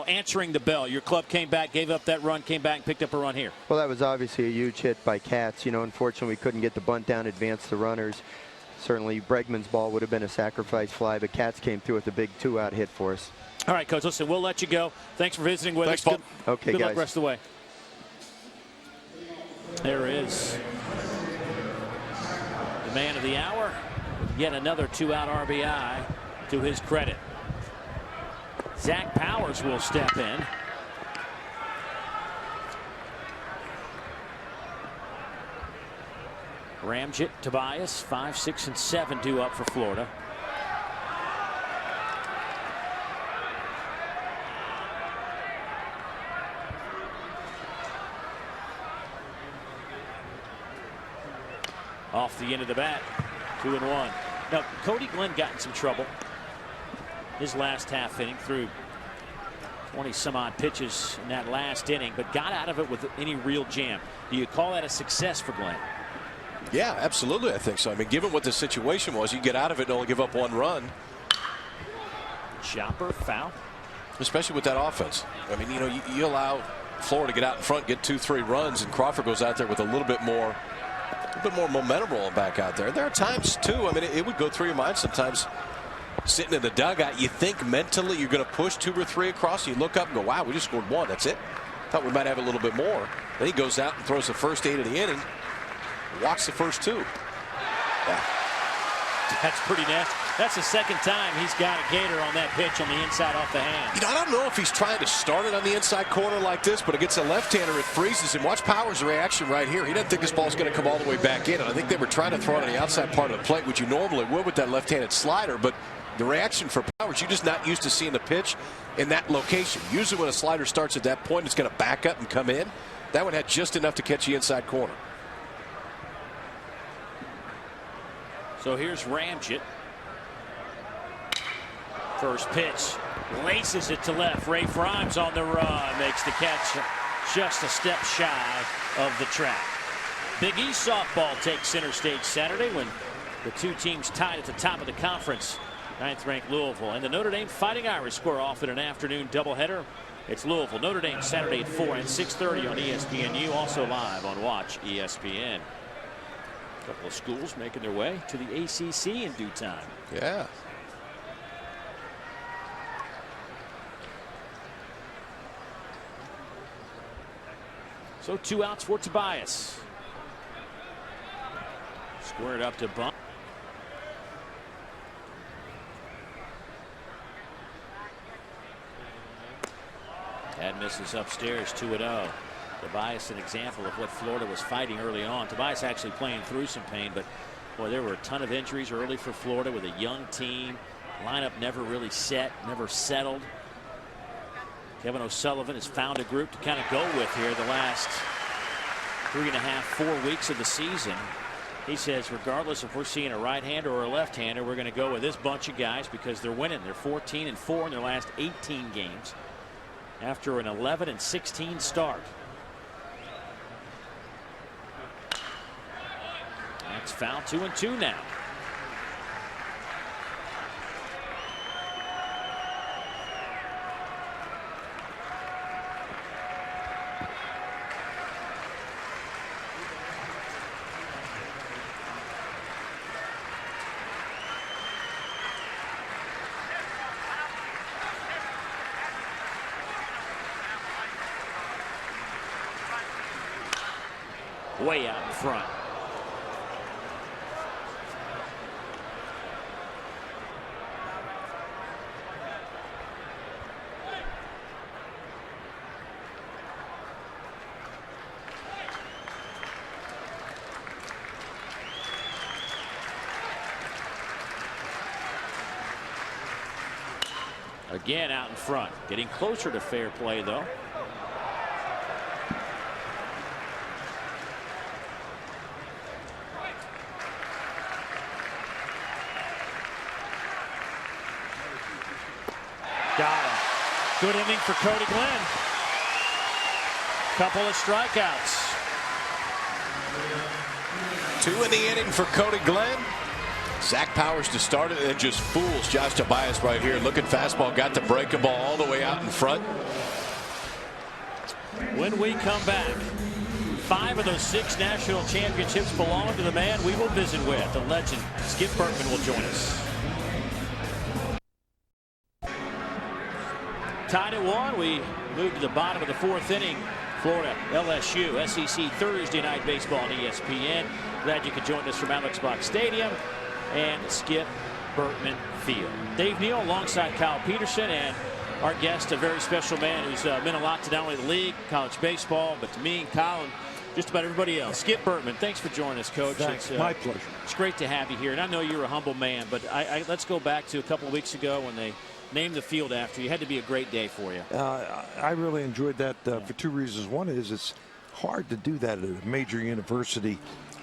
answering the bell. Your club came back, gave up that run, came back, and picked up a run here. Well, that was obviously a huge hit by Katz. Unfortunately, we couldn't get the bunt down, advance the runners. certainly Bregman's ball would have been a sacrifice fly, but Katz came through with a big 2-out hit for us. All right, Coach, listen, we'll let you go. Thanks for visiting with us. Paul. Okay, good guys. luck rest of the way. There is the man of the hour. Yet another 2-out RBI to his credit. Zach Powers will step in. Ramjet, Tobias, 5, 6, and 7 due up for Florida. Off the end of the bat, 2-1. Now, Cody Glenn got in some trouble his last half inning through 20 some odd pitches in that last inning, but got out of it with any real jam. Do you call that a success for Glenn? Yeah, absolutely. I think so. I mean, given what the situation was, you get out of it and only give up 1 run. Chopper foul. Especially with that offense. I mean, you know, you allow Florida to get out in front, get 2-3 runs, and Crawford goes out there with a little bit more momentum rolling back out there. There are times too, I mean, it would go through your mind sometimes sitting in the dugout. You think mentally you're going to push 2 or 3 across. You look up and go, wow, we just scored 1. That's it. Thought we might have a little bit more. Then he goes out and throws the first 8 of the inning. Walks the first 2. Yeah. That's pretty nasty. That's the second time he's got a gator on that pitch on the inside off the hand. You know, I don't know if he's trying to start it on the inside corner like this, but against a left-hander, it freezes him. Watch Powers' reaction right here. He doesn't think this ball's going to come all the way back in. And I think they were trying to throw it on the outside part of the plate, which you normally would with that left-handed slider. But the reaction for Powers, you're just not used to seeing the pitch in that location. Usually when a slider starts at that point, it's going to back up and come in. That one had just enough to catch the inside corner. So here's Ramjet. First pitch, laces it to left. Ray Frimes on the run, makes the catch just a step shy of the track. Big East softball takes center stage Saturday when the 2 teams tied at the top of the conference. 9th-ranked Louisville and the Notre Dame Fighting Irish square off in an afternoon doubleheader. It's Louisville, Notre Dame Saturday at 4 and 6:30 on ESPNU. Also live on Watch ESPN. A couple of schools making their way to the ACC in due time. Yeah. So 2 outs for Tobias. Squared up to bunt. And misses upstairs, 2-0. Tobias, an example of what Florida was fighting early on. Tobias actually playing through some pain, but boy, there were a ton of injuries early for Florida with a young team. Lineup never really set, never settled. Kevin O'Sullivan has found a group to kind of go with here the last 3.5, 4 weeks of the season. He says regardless if we're seeing a right-hander or a left-hander, we're going to go with this bunch of guys because they're winning. They're 14-4 in their last 18 games after an 11-16 start. That's foul, 2-2 now. Way out in front. Again out in front. Getting closer to fair play though. Got him. Good inning for Cody Glenn. Couple of strikeouts. 2 in the inning for Cody Glenn. Zach Powers to start it and just fools Josh Tobias right here. Looking fastball, got the breaking ball all the way out in front. When we come back, 5 of those 6 national championships belong to the man we will visit with. The legend Skip Bertman will join us. Tied at 1. We move to the bottom of the 4th inning. Florida, LSU, SEC Thursday night baseball on ESPN. Glad you could join us from Alex Box Stadium and Skip Bertman Field. Dave Neal alongside Kyle Peterson, and our guest, a very special man who's meant a lot to not only the league, college baseball, but to me and Kyle and just about everybody else. Skip Bertman, thanks for joining us, Coach. Thanks. My pleasure. It's great to have you here, and I know you're a humble man, but let's go back to a couple of weeks ago when they named the field after you. Had to be a great day for you. I really enjoyed that for 2 reasons. One is it's hard to do that at a major university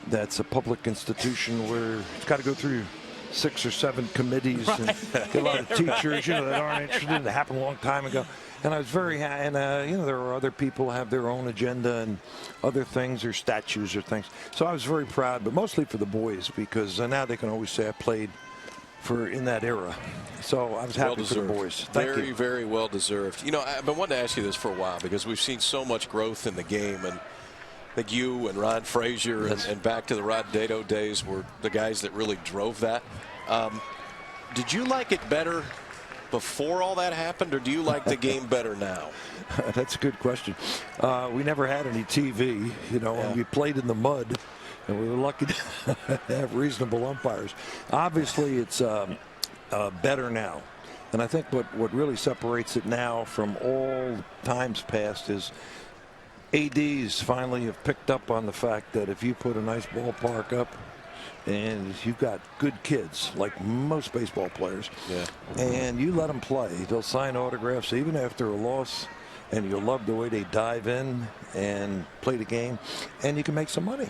that's a public institution where it's got to go through 6 or 7 committees and get a lot of teachers, that aren't interested. It happened a long time ago. And I was very happy. And, there are other people who have their own agenda and other things or statues or things. So I was very proud, but mostly for the boys, because now they can always say I played in that era. So I was happy for the boys. Very, very well deserved. I've been wanting to ask you this for a while because we've seen so much growth in the game, and I think you and Ron Frazier and back to the Rod Dato days were the guys that really drove that. Did you like it better before all that happened, or do you like the game better now? That's a good question. We never had any TV, and we played in the mud, and we were lucky to have reasonable umpires. Obviously, it's better now. And I think what really separates it now from all times past is ADs finally have picked up on the fact that if you put a nice ballpark up and you've got good kids like most baseball players, and you let them play, they'll sign autographs even after a loss, and you'll love the way they dive in and play the game, and you can make some money.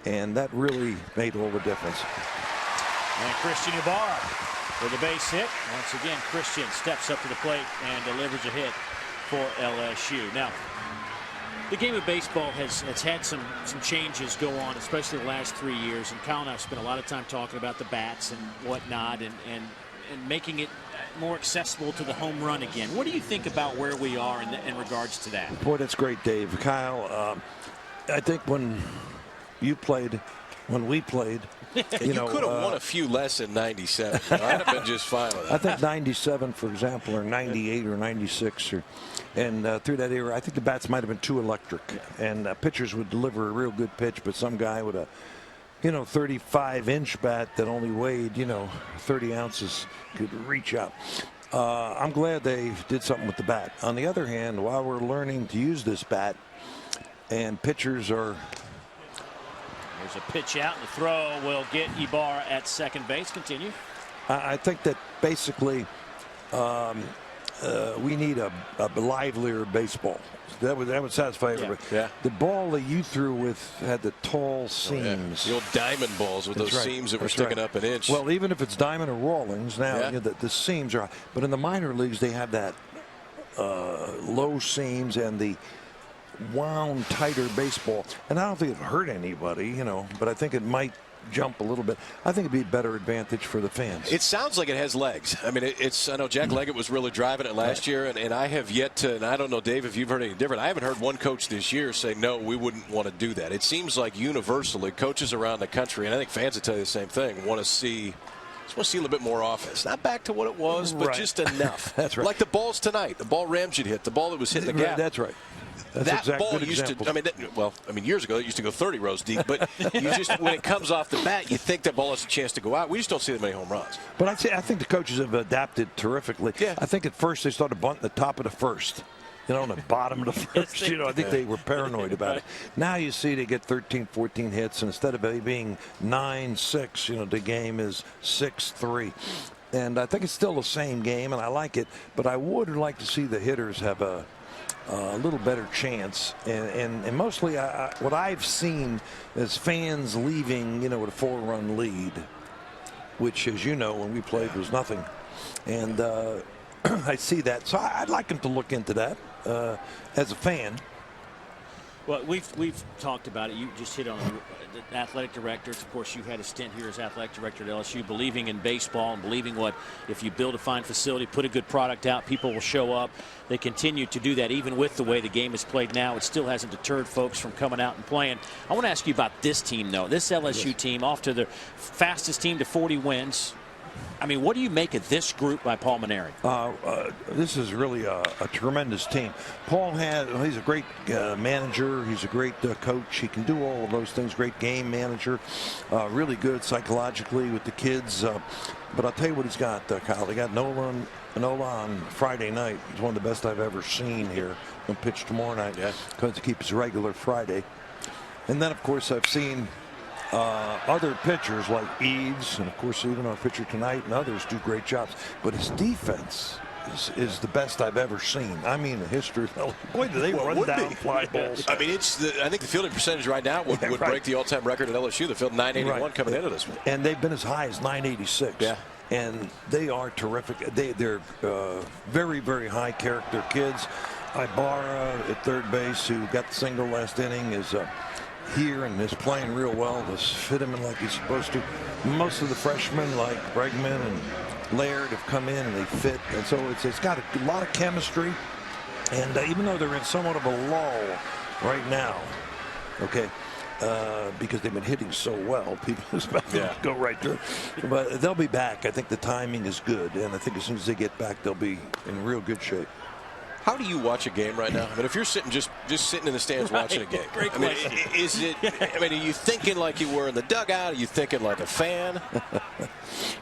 And that really made all the difference. And Christian Ibarra with a base hit. Once again, Christian steps up to the plate and delivers a hit for LSU. Now, the game of baseball has had some changes go on, especially the last 3 years. And Kyle and I have spent a lot of time talking about the bats and whatnot, and making it more accessible to the home run again. What do you think about where we are in regards to that? Boy, that's great, Dave. Kyle, I think when we played, you could have won a few less in '97. I'd have been just fine with that. I think '97, for example, or '98 or '96, and through that era, I think the bats might have been too electric, and pitchers would deliver a real good pitch, but some guy with a 35-inch bat that only weighed 30 ounces could reach out. I'm glad they did something with the bat. On the other hand, while we're learning to use this bat, and pitchers are. There's a pitch out, and the throw will get Ibarra at second base. Continue. I think that basically we need a livelier baseball. That would satisfy everybody. Yeah. The ball that you threw had the tall seams. The old diamond balls with those seams that were sticking up an inch. Well, even if it's diamond or Rawlings, now the seams are. But in the minor leagues, they have that low seams and the wound tighter baseball, and I don't think it hurt anybody, but I think it might jump a little bit. I think it'd be a better advantage for the fans. It sounds like it has legs. I mean, I know Jack Leggett was really driving it last year, and I have yet to, and I don't know, Dave, if you've heard anything different. I haven't heard one coach this year say, no, we wouldn't want to do that. It seems like universally coaches around the country, and I think fans would tell you the same thing, want to see a little bit more offense. Not back to what it was, but just enough. That's right. Like the balls tonight, the ball Ramsey hit, the ball that was hitting the gap. That's right. That ball used to, years ago, it used to go 30 rows deep, but when it comes off the bat, you think that ball has a chance to go out. We just don't see that many home runs. But I think the coaches have adapted terrifically. Yeah. I think at first they started bunting the top of the first, on the bottom of the first. I think they were paranoid about it. Now you see they get 13, 14 hits, and instead of it being 9-6, the game is 6-3. And I think it's still the same game, and I like it, but I would like to see the hitters have a little better chance, and mostly what I've seen is fans leaving, with a 4-run lead, which, as you know, when we played was nothing, and I see that, so I'd like them to look into that as a fan. Well, we've talked about it. You just hit on athletic directors. Of course, you had a stint here as athletic director at LSU, believing in baseball and believing if you build a fine facility, put a good product out, people will show up. They continue to do that even with the way the game is played now. It still hasn't deterred folks from coming out and playing. I want to ask you about this team, though. This LSU team, off to the fastest team to 40 wins. I mean, what do you make of this group by Paul Mainieri? This is really a tremendous team. He's a great manager. He's a great coach. He can do all of those things. Great game manager. Really good psychologically with the kids. But I'll tell you what he's got, Kyle. They got Nola on Friday night. He's one of the best I've ever seen here. He'll pitch tomorrow night because he keeps regular Friday. And then, of course, I've seen other pitchers like Eads, and of course even our pitcher tonight, and others do great jobs. But his defense is the best I've ever seen. I mean, the history. Boy, do they run down fly balls. I mean, I think the fielding percentage right now would break the all-time record at LSU. The field 981 coming into this one, and they've been as high as 986. Yeah. And they are terrific. They're very, very high character kids. Ibarra at third base, who got the single last inning, is here and is playing real well. Let's fit him in like he's supposed to. Most of the freshmen like Bregman and Laird have come in and they fit, and so it's got a lot of chemistry. And even though they're in somewhat of a lull right now, because they've been hitting so well, people expect them to go right through. But they'll be back. I think the timing is good, and I think as soon as they get back, they'll be in real good shape. How do you watch a game right now? I mean, if you're sitting just sitting in the stands watching a game, great question. Are you thinking like you were in the dugout? Are you thinking like a fan?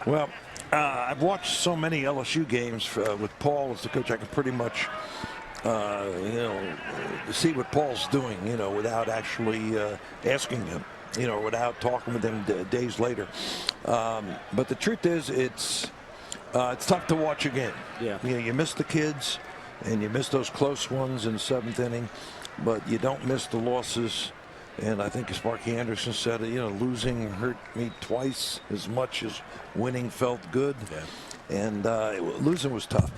Well, I've watched so many LSU games with Paul as the coach. I can pretty much, see what Paul's doing, without actually asking him, without talking with him days later. But the truth is, it's tough to watch a game. Yeah. You miss the kids. And you miss those close ones in the seventh inning, but you don't miss the losses. And I think, as Sparky Anderson said, losing hurt me twice as much as winning felt good. Yeah. And losing was tough,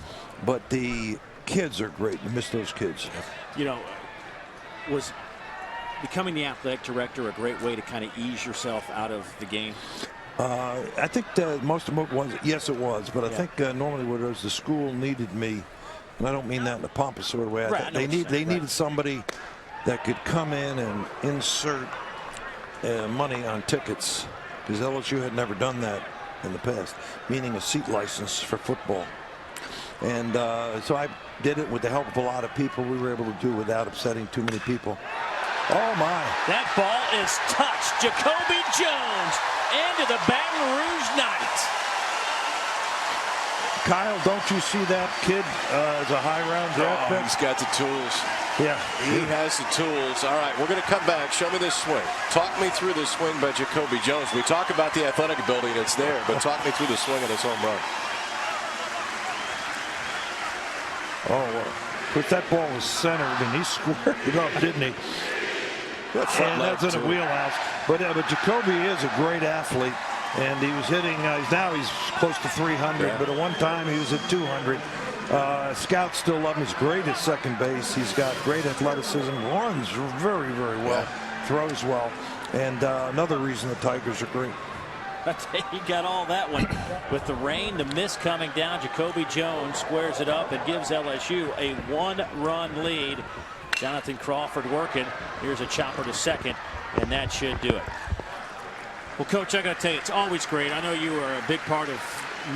but the kids are great. You miss those kids. Was becoming the athletic director a great way to kind of ease yourself out of the game? I think most of it was. Yes, it was. But I think normally what it was, the school needed me. And I don't mean that in a pompous sort of way. They needed somebody that could come in and insert money on tickets, because LSU had never done that in the past, meaning a seat license for football. And so I did it with the help of a lot of people. We were able to do it without upsetting too many people. Oh, my. That ball is touched. Jacoby Jones into the Baton Rouge Knights. Kyle, don't you see that kid as a high-round draft pick? He's got the tools. Yeah. He has the tools. All right, we're going to come back. Show me this swing. Talk me through this swing by Jacoby Jones. We talk about the athletic ability, and it's there, but talk me through the swing of this home run. But that ball was centered, and he squared it up, didn't he? And that's in the wheelhouse. But Jacoby is a great athlete. And he was hitting, he's close to 300, but at one time he was at 200. Scouts still love him. He's great at second base. He's got great athleticism, runs very, very well, throws well. And another reason the Tigers are great. He got all that one. With the rain, the mist coming down, Jacoby Jones squares it up and gives LSU a 1-run lead. Jonathan Crawford working. Here's a chopper to second, and that should do it. Well, Coach, I got to tell you, it's always great. I know you were a big part of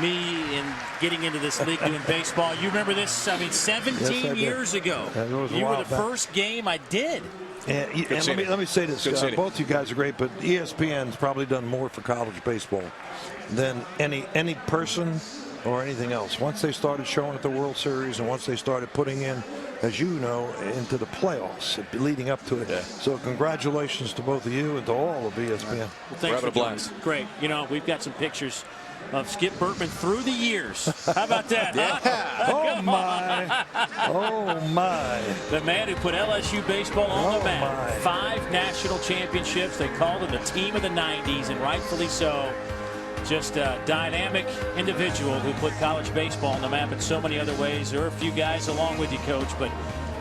me in getting into this league doing baseball. You remember this, 17 years ago. You were the first game I did. And let me say this, both you guys are great, but ESPN's probably done more for college baseball than any person or anything else. Once they started showing at the World Series and once they started putting in, as you know, into the playoffs leading up to it. Yeah. So congratulations to both of you and to all of ESPN. Well, thanks for blast. Great. We've got some pictures of Skip Bertman through the years. How about that? Oh, my. Oh, my. The man who put LSU baseball on the map. 5 national championships. They called him the team of the 90s, and rightfully so. Just a dynamic individual who put college baseball on the map in so many other ways. There are a few guys along with you, Coach, but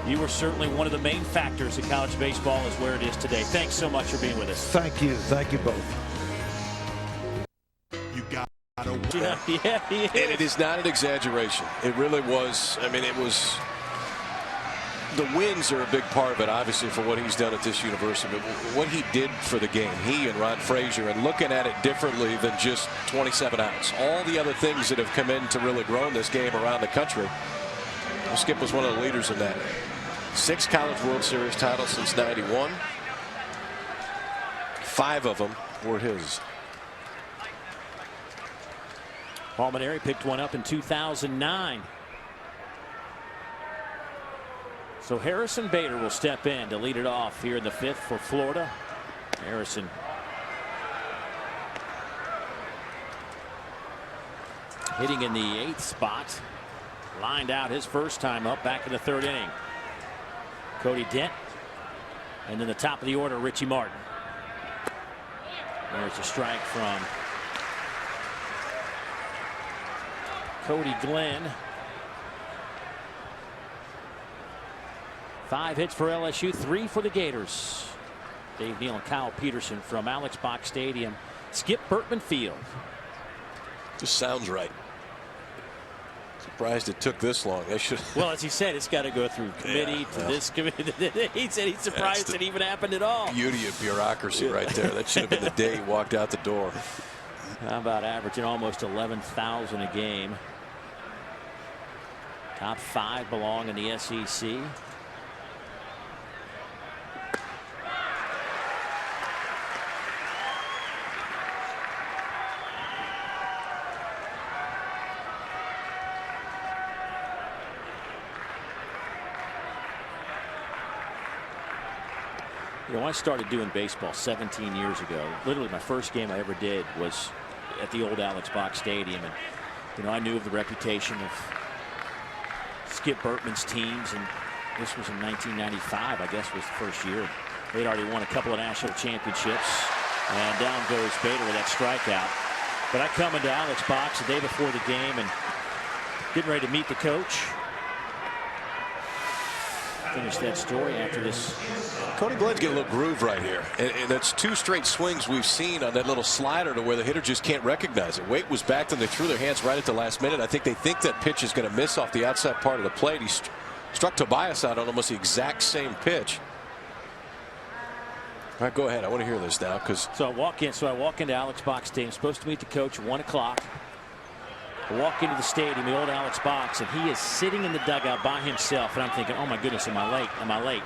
You were certainly one of the main factors that college baseball is where it is today. Thanks so much for being with us. Thank you. Thank you both. You got Yeah, he is. And it is not an exaggeration. It really was. I mean, it was. The wins are a big part of it, obviously, for what he's done at this university. But what he did for the game, he and Ron Frazier, and looking at it differently than just 27 outs. All the other things that have come in to really grow this game around the country. Skip was one of the leaders in that. 6 College World Series titles since '91. 5 of them were his. Paul Maneri picked one up in 2009. So Harrison Bader will step in to lead it off here in the 5th for Florida. Harrison hitting in the 8th spot. Lined out his first time up back in the 3rd inning. Cody Dent. And then the top of the order, Richie Martin. There's a strike from Cody Glenn. 5 hits for LSU, 3 for the Gators. Dave Neal and Kyle Peterson from Alex Box Stadium. Skip Bertman Field. Just sounds right. Surprised it took this long. They should. Well, as he said, it's got to go through committee to this committee. He said he's surprised it even happened at all. Beauty of bureaucracy right there. That should have been the day he walked out the door. How about averaging almost 11,000 a game? Top 5 belong in the SEC. You know, I started doing baseball 17 years ago. Literally, my first game I ever did was at the old Alex Box Stadium, and you know, I knew of the reputation of Skip Bertman's teams, and this was in 1995, I guess, was the first year. They'd already won a couple of national championships, and down goes Bader with that strikeout. But I come into Alex Box the day before the game and getting ready to meet the coach. Finish that story after this. Cody Glenn's getting a little groove right here. And that's 2 straight swings we've seen on that little slider to where the hitter just can't recognize it. Weight was back, and they threw their hands right at the last minute. I think they think that pitch is going to miss off the outside part of the plate. He struck Tobias out on almost the exact same pitch. All right, go ahead. I want to hear this now. So I walk into Alex Box Stadium. Supposed to meet the coach at 1 o'clock. I walk into the stadium, the old Alex Box, and he is sitting in the dugout by himself. And I'm thinking, oh my goodness, am I late? Am I late?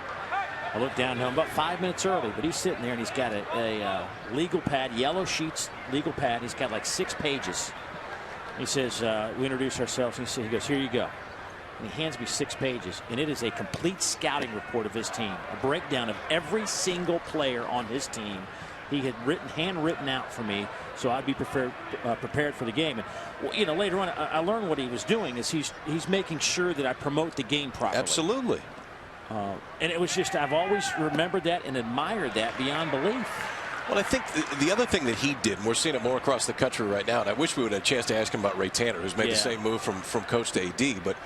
I look down to him about 5 minutes early, but he's sitting there and he's got a legal pad, yellow sheets, legal pad. He's got like 6 pages. He says, we introduce ourselves. And he goes, here you go. And he hands me 6 pages, and it is a complete scouting report of his team, a breakdown of every single player on his team. He had handwritten out for me, so I'd be prepared for the game. And you know, later on, I learned what he was doing is he's making sure that I promote the game properly. Absolutely. And it was just, I've always remembered that and admired that beyond belief. Well, I think the other thing that he did, and we're seeing it more across the country right now, and I wish we would have a chance to ask him about Ray Tanner, who's made the same move from coach to AD, but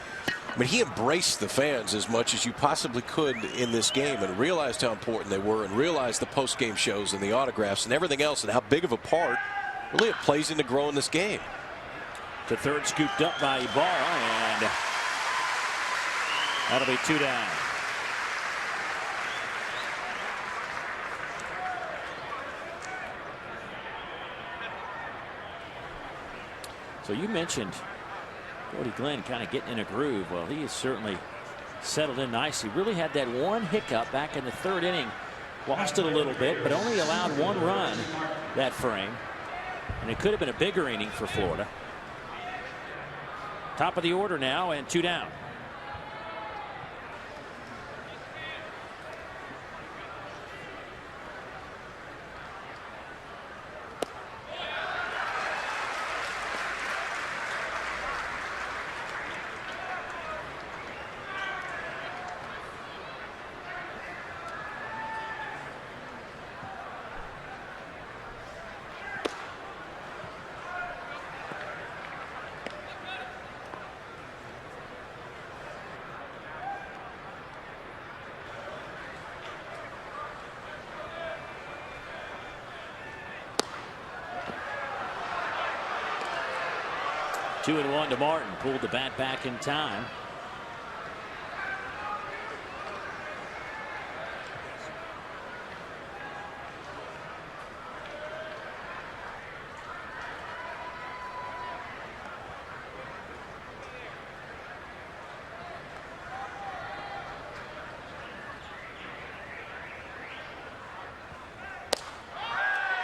I mean, he embraced the fans as much as you possibly could in this game and realized how important they were and realized the post-game shows and the autographs and everything else and how big of a part really it plays into growing this game. The third scooped up by Ibarra, and that'll be 2 down. So you mentioned Cody Glenn kind of getting in a groove. Well, he has certainly settled in nicely. Really had that one hiccup back in the 3rd inning. Lost it a little bit, but only allowed 1 run that frame. And it could have been a bigger inning for Florida. Top of the order now, and 2 down. 2-1 to Martin. Pulled the bat back in time.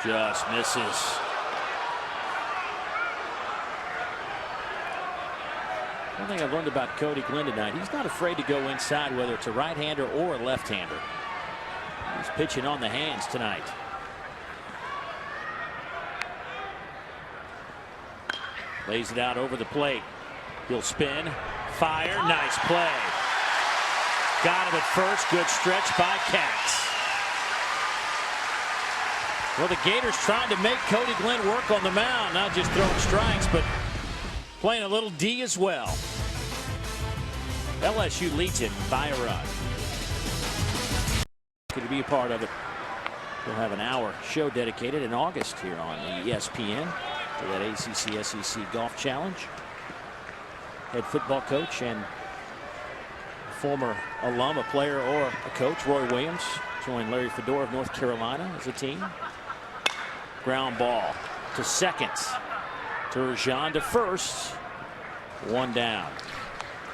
Just misses. One thing I've learned about Cody Glenn tonight, he's not afraid to go inside, whether it's a right-hander or a left-hander. He's pitching on the hands tonight. Lays it out over the plate. He'll spin, fire, nice play. Got him at first, good stretch by Katz. Well, the Gators trying to make Cody Glenn work on the mound, not just throwing strikes, but playing a little D as well. LSU leads it by a run. Good to be a part of it. We'll have an hour show dedicated in August here on ESPN to that ACC SEC Golf Challenge. Head football coach and former alum, a player or a coach, Roy Williams, joined Larry Fedora of North Carolina as a team. Ground ball to second. Turgeon to first. One down.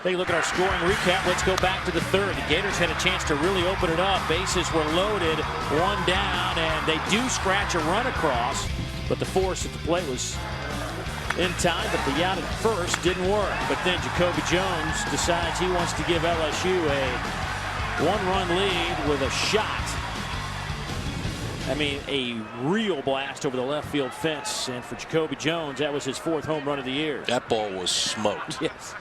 Take a look at our scoring recap. Let's go back to the third. The Gators had a chance to really open it up. Bases were loaded. One down, and they do scratch a run across, but the force at the plate was in time, but the out at first didn't work. But then Jacoby Jones decides he wants to give LSU a one-run lead with a shot. I mean, a real blast over the left field fence. And for Jacoby Jones, that was his 4th home run of the year. That ball was smoked. Yes.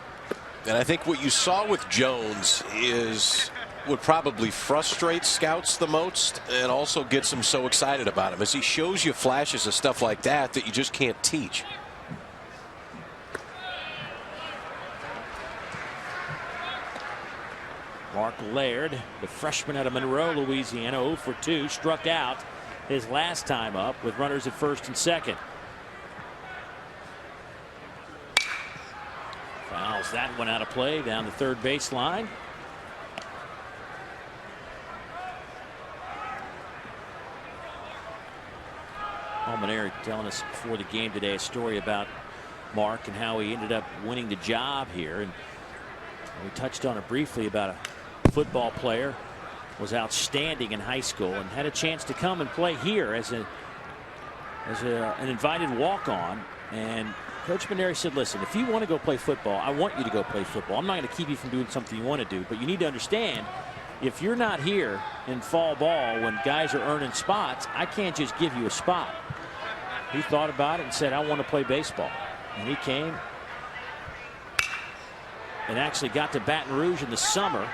And I think what you saw with Jones is would probably frustrate scouts the most and also gets them so excited about him as he shows you flashes of stuff like that that you just can't teach. Mark Laird, the freshman out of Monroe, Louisiana, 0 for 2, struck out his last time up with runners at first and second. Fouls that one out of play down the third baseline. Almaneri telling us before the game today a story about Mark and how he ended up winning the job here. And we touched on it briefly about a football player was outstanding in high school and had a chance to come and play here as an invited walk-on. And Coach Maneri said, listen, if you want to go play football, I want you to go play football. I'm not going to keep you from doing something you want to do, but you need to understand, if you're not here in fall ball when guys are earning spots, I can't just give you a spot. He thought about it and said, I want to play baseball. And he came and actually got to Baton Rouge in the summer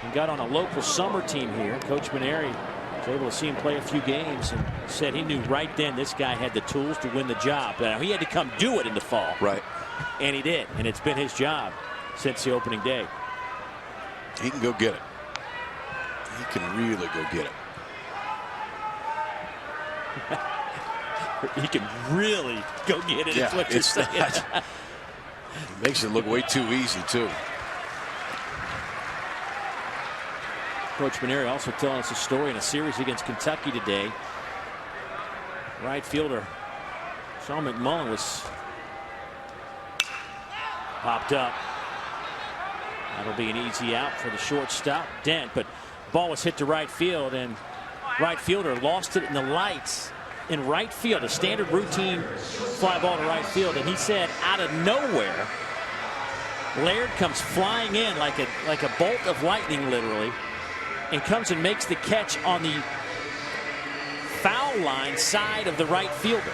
and got on a local summer team here. Coach Maneri was able to see him play a few games and said he knew right then this guy had the tools to win the job. Now, he had to come do it in the fall. Right. And he did. And it's been his job since the opening day. He can go get it. He can really go get it. He can really go get it. Yeah, is what you're saying. It makes it look way too easy, too. Coach Maneri also telling us a story in a series against Kentucky today. Right fielder Sean McMullen was popped up. That'll be an easy out for the shortstop Dent, but ball was hit to right field, and right fielder lost it in the lights in right field, a standard routine fly ball to right field. And he said out of nowhere Laird comes flying in like a bolt of lightning, literally, and comes and makes the catch on the foul line side of the right fielder.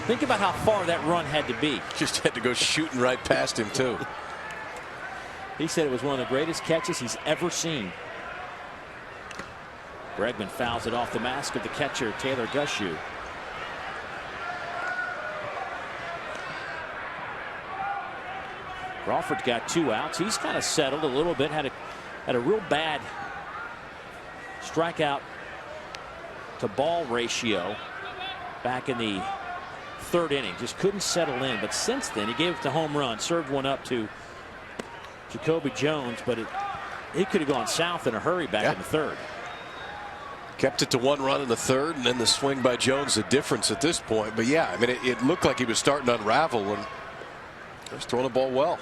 Think about how far that run had to be. Just had to go shooting right past him, too. He said it was one of the greatest catches he's ever seen. Bregman fouls it off the mask of the catcher, Taylor Gushu. Crawford got 2 outs. He's kind of settled a little bit. Had a real bad strikeout to ball ratio back in the third inning. Just couldn't settle in. But since then, he gave it the home run, served one up to Jacoby Jones, but he could have gone south in a hurry back in the third. Kept it to 1 run in the third, and then the swing by Jones, the difference at this point. But yeah, I mean, it looked like he was starting to unravel, and he was throwing the ball well.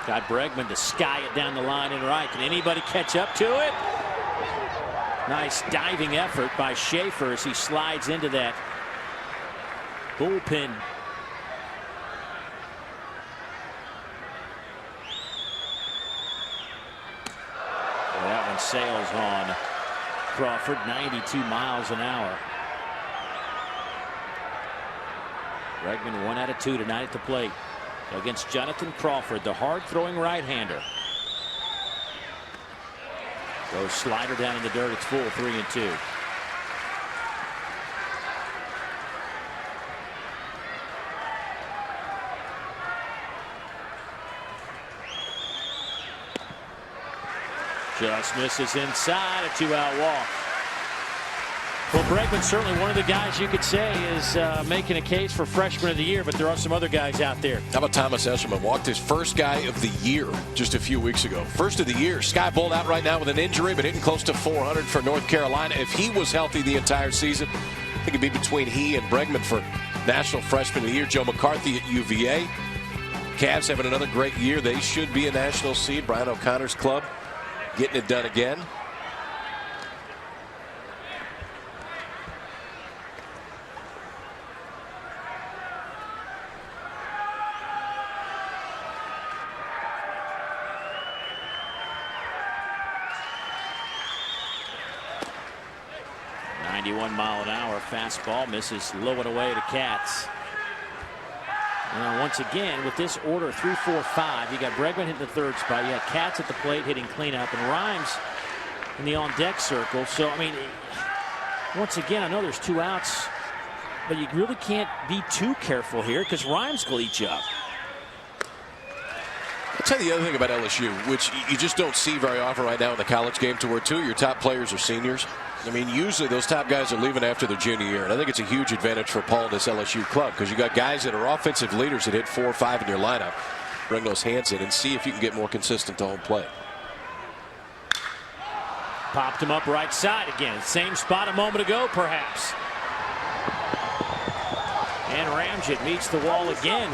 Got Bregman to sky it down the line and right. Can anybody catch up to it? Nice diving effort by Schaefer as he slides into that bullpen. Well, that one sails on Crawford, 92 miles an hour. Bregman 1 out of 2 tonight at the plate against Jonathan Crawford, the hard-throwing right-hander. Goes slider down in the dirt. It's full, 3-2. Just misses inside, a 2-out walk. Well, Bregman's certainly one of the guys you could say is making a case for freshman of the year, but there are some other guys out there. How about Thomas Eshelman? Walked his first guy of the year just a few weeks ago. First of the year. Sky bowled out right now with an injury, but hitting close to 400 for North Carolina. If he was healthy the entire season, I think it'd be between he and Bregman for National Freshman of the Year. Joe McCarthy at UVA. Cavs having another great year. They should be a national seed. Brian O'Connor's club getting it done again. .91-mile-an-hour fastball misses low and away to Katz. And once again, with this order 3, 4, 5, you got Bregman hitting the third spot. You got Katz at the plate hitting cleanup, and Rhymes in the on-deck circle. So, I mean, once again, I know there's 2 outs, but you really can't be too careful here because Rhymes will eat you up. I'll tell you the other thing about LSU, which you just don't see very often right now in the college game, to where 2 of your top players are seniors. I mean, usually those top guys are leaving after their junior year, and I think it's a huge advantage for Paul and this LSU club because you got guys that are offensive leaders that hit 4 or 5 in your lineup. Bring those hands in and see if you can get more consistent to home plate. Popped him up right side again. Same spot a moment ago, perhaps. And Ramjet meets the wall again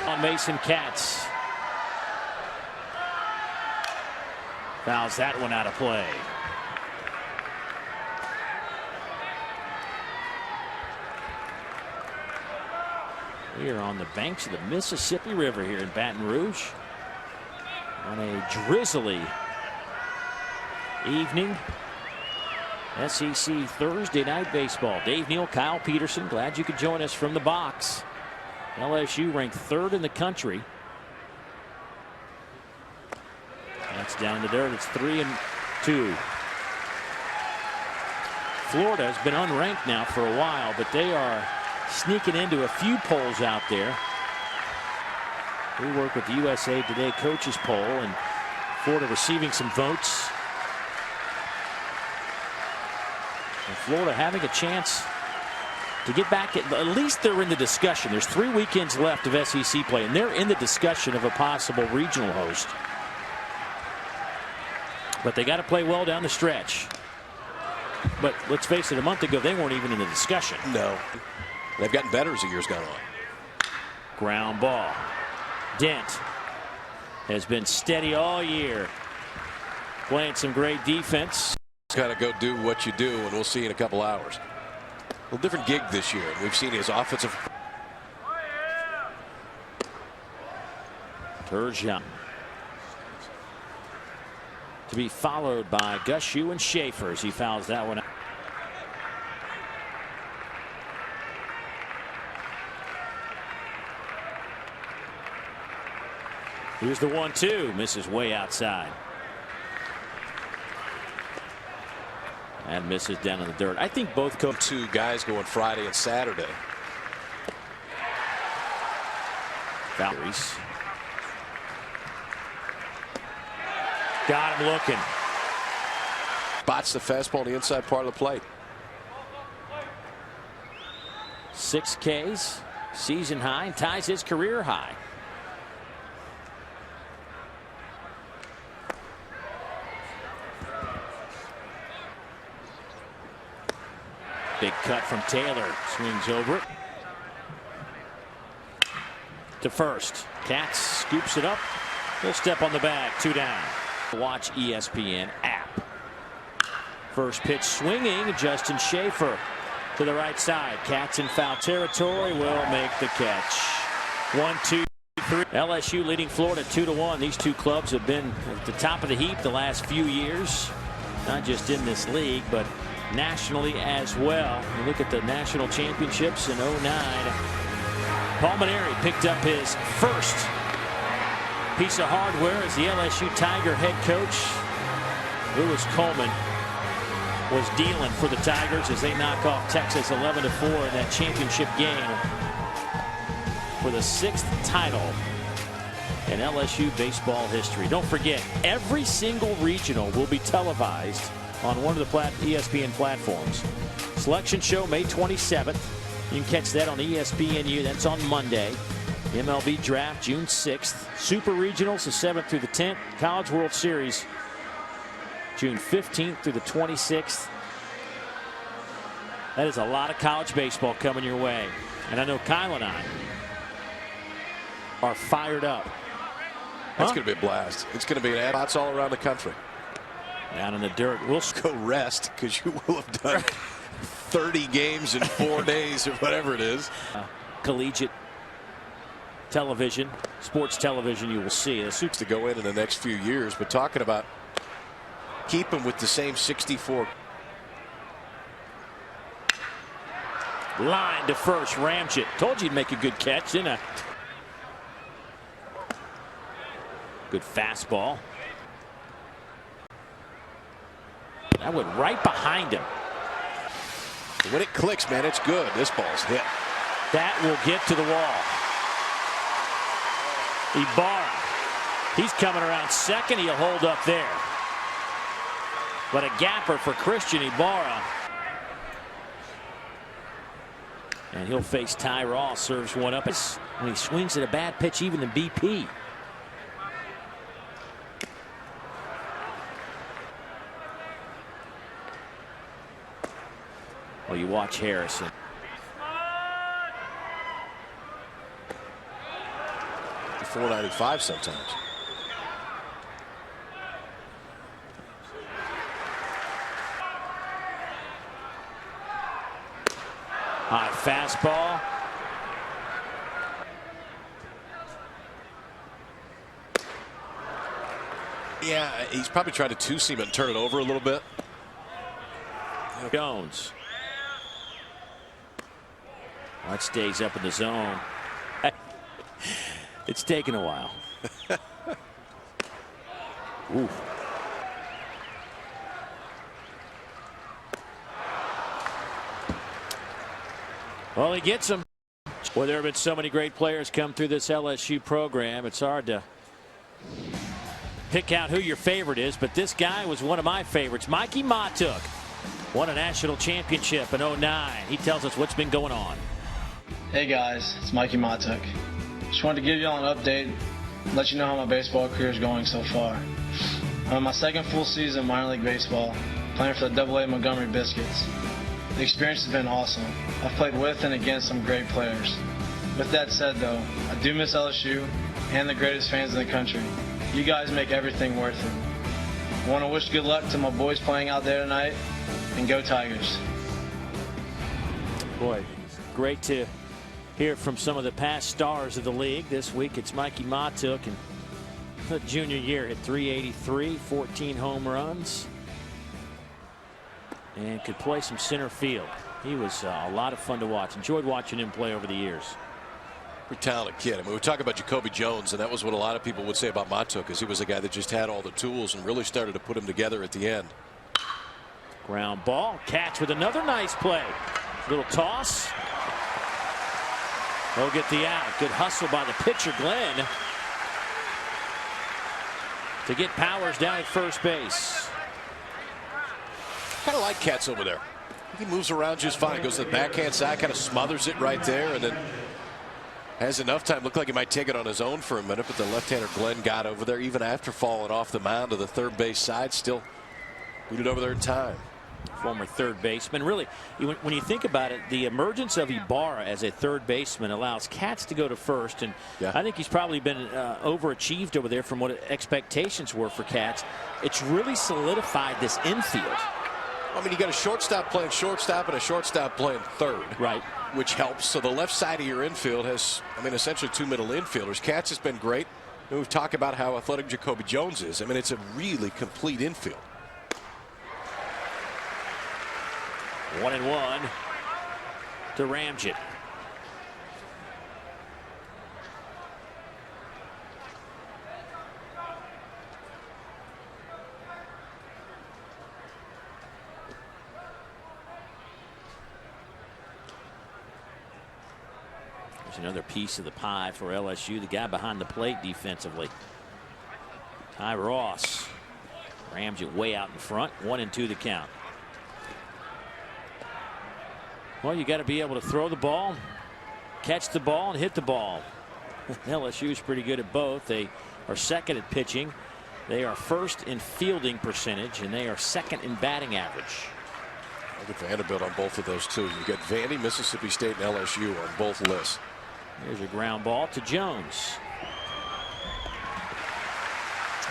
on Mason Katz. Fouls that one out of play. We are on the banks of the Mississippi River here in Baton Rouge on a drizzly evening. SEC Thursday night baseball. Dave Neal, Kyle Peterson, glad you could join us from the box. LSU ranked 3rd in the country. That's down in the dirt. It's 3-2. Florida has been unranked now for a while, but they are sneaking into a few polls out there. We work with the USA Today coaches poll, and Florida receiving some votes. And Florida having a chance to get back. At least they're in the discussion. There's 3 weekends left of SEC play, and they're in the discussion of a possible regional host. But they got to play well down the stretch. But let's face it, a month ago they weren't even in the discussion. No. They've gotten better as the year's gone on. Ground ball. Dent has been steady all year. Playing some great defense. Got to go do what you do, and we'll see in a couple hours. A little different gig this year. We've seen his offensive. Turgeon. To be followed by Gushu and Schaefer as he fouls that one out. Here's the 1-2. Misses way outside. And misses down in the dirt. I think both 2 guys going Friday and Saturday. Valeries. Got him looking. Bots the fastball on the inside part of the plate. 6 Ks, season high, and ties his career high. Big cut from Taylor. Swings over it. To first. Katz scoops it up. He'll step on the bag. 2 down. Watch ESPN app. First pitch swinging. Justin Schaefer to the right side. Katz in foul territory. Will make the catch. 1-2-3. LSU leading Florida 2-1. These two clubs have been at the top of the heap the last few years. Not just in this league, but nationally as well. You look at the national championships in 09. Paul Maneri picked up his first piece of hardware as the LSU Tiger head coach. Lewis Coleman was dealing for the Tigers as they knock off Texas 11-4 in that championship game for the 6th title in LSU baseball history. Don't forget, every single regional will be televised on one of the ESPN platforms. Selection show May 27th. You can catch that on ESPNU. That's on Monday. MLB draft June 6th. Super regionals the 7th through the 10th. College World Series June 15th through the 26th. That is a lot of college baseball coming your way. And I know Kyle and I are fired up. That's going to be a blast. It's going to be spots all around the country. Down in the dirt. We'll go rest because you will have done 30 games in 4 days or whatever it is. Collegiate television, sports television, you will see the suits to go in the next few years. But talking about keeping with the same 64. Line to first. Ramjet. Told you he'd make a good catch, didn't I? Good fastball. That went right behind him. When it clicks, man, it's good. This ball's hit. That will get to the wall. Ibarra. He's coming around second. He'll hold up there. But a gapper for Christian Ibarra. And he'll face Ty Ross. Serves one up. When he swings at a bad pitch, even in BP. Well, you watch Harrison. $4.95 sometimes. High fastball. Yeah, he's probably trying to two-seam it and turn it over a little bit. Jones. That stays up in the zone. It's taken a while. Ooh. Well, he gets him. Well, there have been so many great players come through this LSU program. It's hard to pick out who your favorite is, but this guy was one of my favorites. Mikey Matuk won a national championship in 09. He tells us what's been going on. Hey guys, it's Mikey Matuk. Just wanted to give you all an update, let you know how my baseball career is going so far. I'm in my second full season of minor league baseball, playing for the AA Montgomery Biscuits. The experience has been awesome. I've played with and against some great players. With that said though, I do miss LSU and the greatest fans in the country. You guys make everything worth it. I want to wish good luck to my boys playing out there tonight, and go Tigers. Boy, great to hear from some of the past stars of the league. This week it's Mikey Matuk, and the junior year hit .383, 14 home runs, and could play some center field. He was a lot of fun to watch. Enjoyed watching him play over the years. Pretty talented kid. I mean, we talk about Jacoby Jones, and that was what a lot of people would say about Matuk, is he was a guy that just had all the tools and really started to put them together at the end. Ground ball. Catch with another nice play. Little toss. He'll get the out. Good hustle by the pitcher, Glenn, to get Powers down at first base. Kind of like Katz over there. He moves around just fine. Goes to the backhand side, kind of smothers it right there, and then has enough time. Looked like he might take it on his own for a minute, but the left-hander Glenn got over there even after falling off the mound to the third base side. Still put it over there in time. Former third baseman. Really, when you think about it, the emergence of Ibarra as a third baseman allows Katz to go to first, and I think he's probably been overachieved over there from what expectations were for Katz. It's really solidified this infield. I mean, you got a shortstop playing shortstop and a shortstop playing third, right? Which helps. So the left side of your infield has, I mean, essentially two middle infielders. Katz has been great. And we've talked about how athletic Jacoby Jones is. I mean, it's a really complete infield. 1-1 to Ramjet. There's another piece of the pie for LSU. The guy behind the plate defensively, Ty Ross. Ramjet way out in front. 1-2 the count. Well, you got to be able to throw the ball, catch the ball, and hit the ball. LSU is pretty good at both. They are second at pitching. They are first in fielding percentage, and they are second in batting average. Look at Vanderbilt on both of those, too. You got Vandy, Mississippi State, and LSU on both lists. Here's a ground ball to Jones.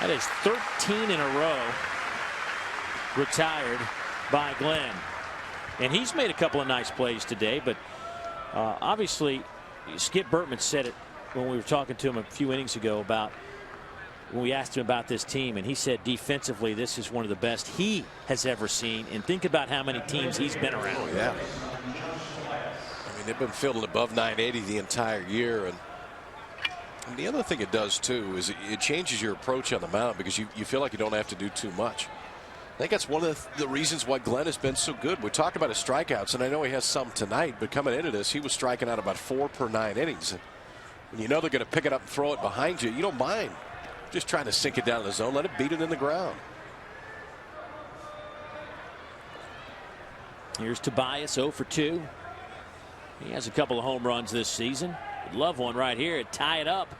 That is 13 in a row retired by Glenn. And he's made a couple of nice plays today, but obviously Skip Bertman said it when we were talking to him a few innings ago about when we asked him about this team, and he said defensively this is one of the best he has ever seen. And think about how many teams he's been around. Oh, yeah. I mean, they've been fielding above 980 the entire year. And the other thing it does, too, is it changes your approach on the mound because you feel like you don't have to do too much. I think that's one of the reasons why Glenn has been so good. We talk about his strikeouts, and I know he has some tonight, but coming into this, he was striking out about 4 per 9 innings. And when you know they're going to pick it up and throw it behind you, you don't mind just trying to sink it down in the zone, let it beat it in the ground. Here's Tobias, 0 for 2. He has a couple of home runs this season. Would love one right here to tie it up.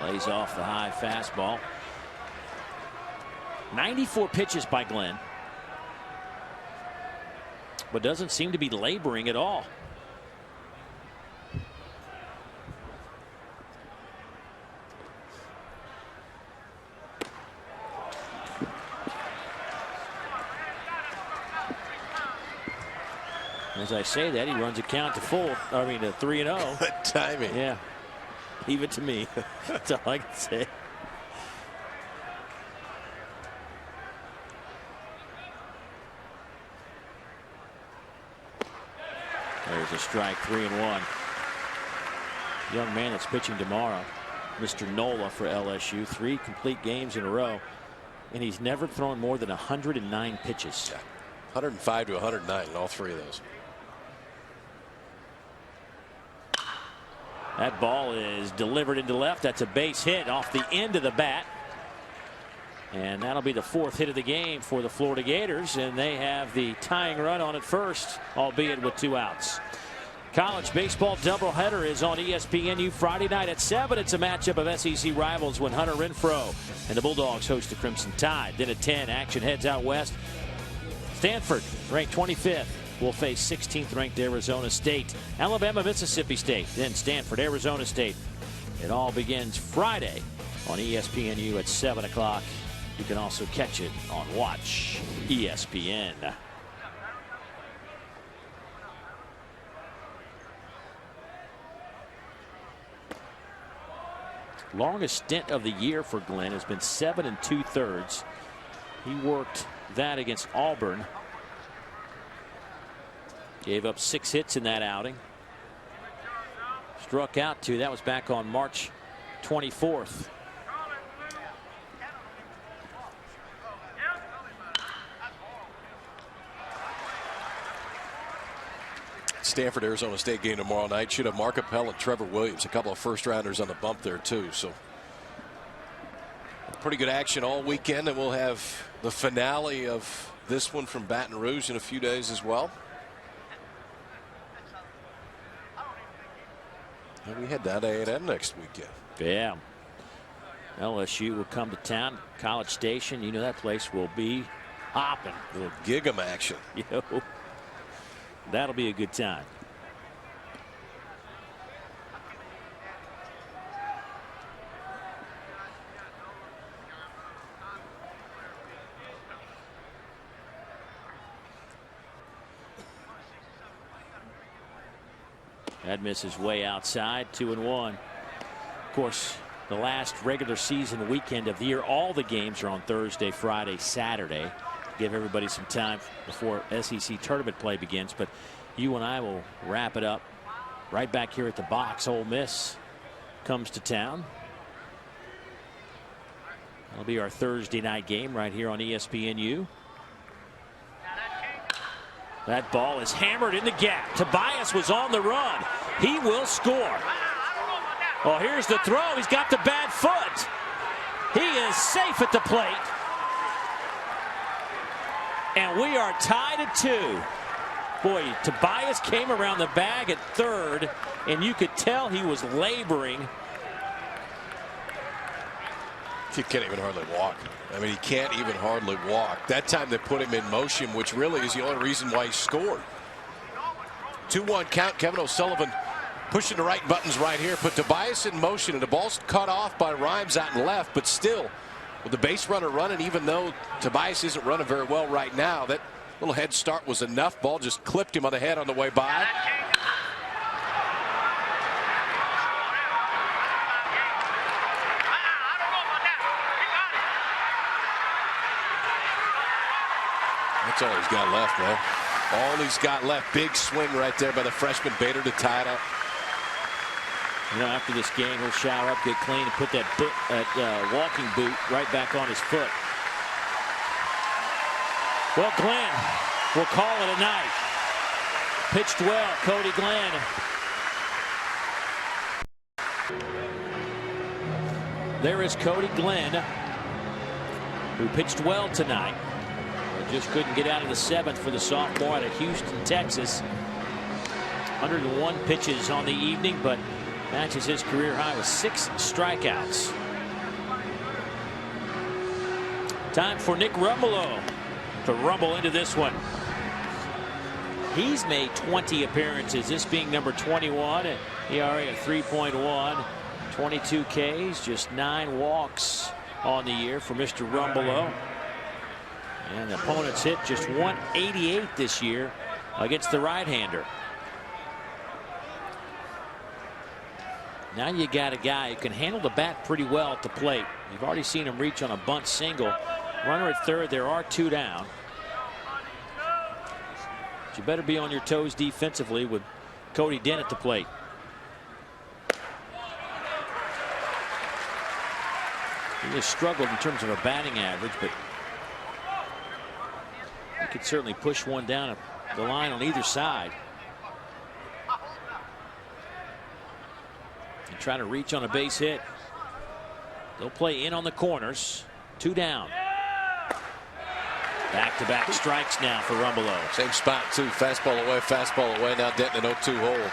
Lays off the high fastball. 94 pitches by Glenn, but doesn't seem to be laboring at all. As I say that, he runs a count to full. I mean, to 3-0. Timing. Yeah, even to me. That's all I can say. There's a strike, 3-1. Young man that's pitching tomorrow, Mr. Nola for LSU. 3 complete games in a row, and he's never thrown more than 109 pitches. Yeah. 105 to 109 in all 3 of those. That ball is delivered into left. That's a base hit off the end of the bat. And that'll be the 4th hit of the game for the Florida Gators, and they have the tying run on at first, albeit with 2 outs. College baseball doubleheader is on ESPNU Friday night at 7. It's a matchup of SEC rivals when Hunter Renfroe and the Bulldogs host the Crimson Tide. Then at 10, action heads out west. Stanford, ranked 25th, will face 16th ranked Arizona State. Alabama, Mississippi State, then Stanford, Arizona State. It all begins Friday on ESPNU at 7 o'clock. You can also catch it on Watch ESPN. Longest stint of the year for Glenn has been 7 2/3. He worked that against Auburn. Gave up 6 hits in that outing. Struck out 2. That was back on March 24th. Stanford, Arizona State game tomorrow night. Should have Mark Appel and Trevor Williams, a couple of first-rounders on the bump there, too. So pretty good action all weekend, and we'll have the finale of this one from Baton Rouge in a few days as well. And we head down to A&M next weekend. Yeah. LSU will come to town. College Station, you know that place will be hopping. A little gig 'em action. You know, that'll be a good time. That misses way outside. 2-1. Of course, the last regular season weekend of the year, all the games are on Thursday, Friday, Saturday. Give everybody some time before SEC tournament play begins. But you and I will wrap it up right back here at the box. Ole Miss comes to town. That'll be our Thursday night game right here on ESPNU. That ball is hammered in the gap. Tobias was on the run. He will score. Oh, here's the throw. He's got the bad foot. He is safe at the plate. And we are tied at 2. Boy, Tobias came around the bag at third, and you could tell he was laboring. He can't even hardly walk. I mean, he can't even hardly walk. That time they put him in motion, which really is the only reason why he scored. 2-1 count. Kevin O'Sullivan pushing the right buttons right here. Put Tobias in motion, and the ball's cut off by Rhymes out and left. But still, with the base runner running, even though Tobias isn't running very well right now, that little head start was enough. Ball just clipped him on the head on the way by. That's all he's got left, man. All he's got left. Big swing right there by the freshman Bader to tie it up. You know, after this game, he'll shower up, get clean, and put that walking boot right back on his foot. Well, Glenn will call it a night. Pitched well, Cody Glenn. There is Cody Glenn, who pitched well tonight. Just couldn't get out of the 7th for the sophomore out of Houston, Texas. 101 pitches on the evening, but matches his career high with 6 strikeouts. Time for Nick Rumbelow to rumble into this one. He's made 20 appearances, this being number 21. ERA of 3.1, 22 Ks, just 9 walks on the year for Mr. Rumbelow. And the opponent's hit just 188 this year against the right-hander. Now you got a guy who can handle the bat pretty well at the plate. You've already seen him reach on a bunt single. Runner at third, there are 2 down. But you better be on your toes defensively with Cody Dent at the plate. He has struggled in terms of a batting average, but he could certainly push one down the line on either side. And try to reach on a base hit. They'll play in on the corners. 2 down. Back-to-back strikes now for Rumbelow. Same spot, too. Fastball away. Now Denton an 0-2 hold.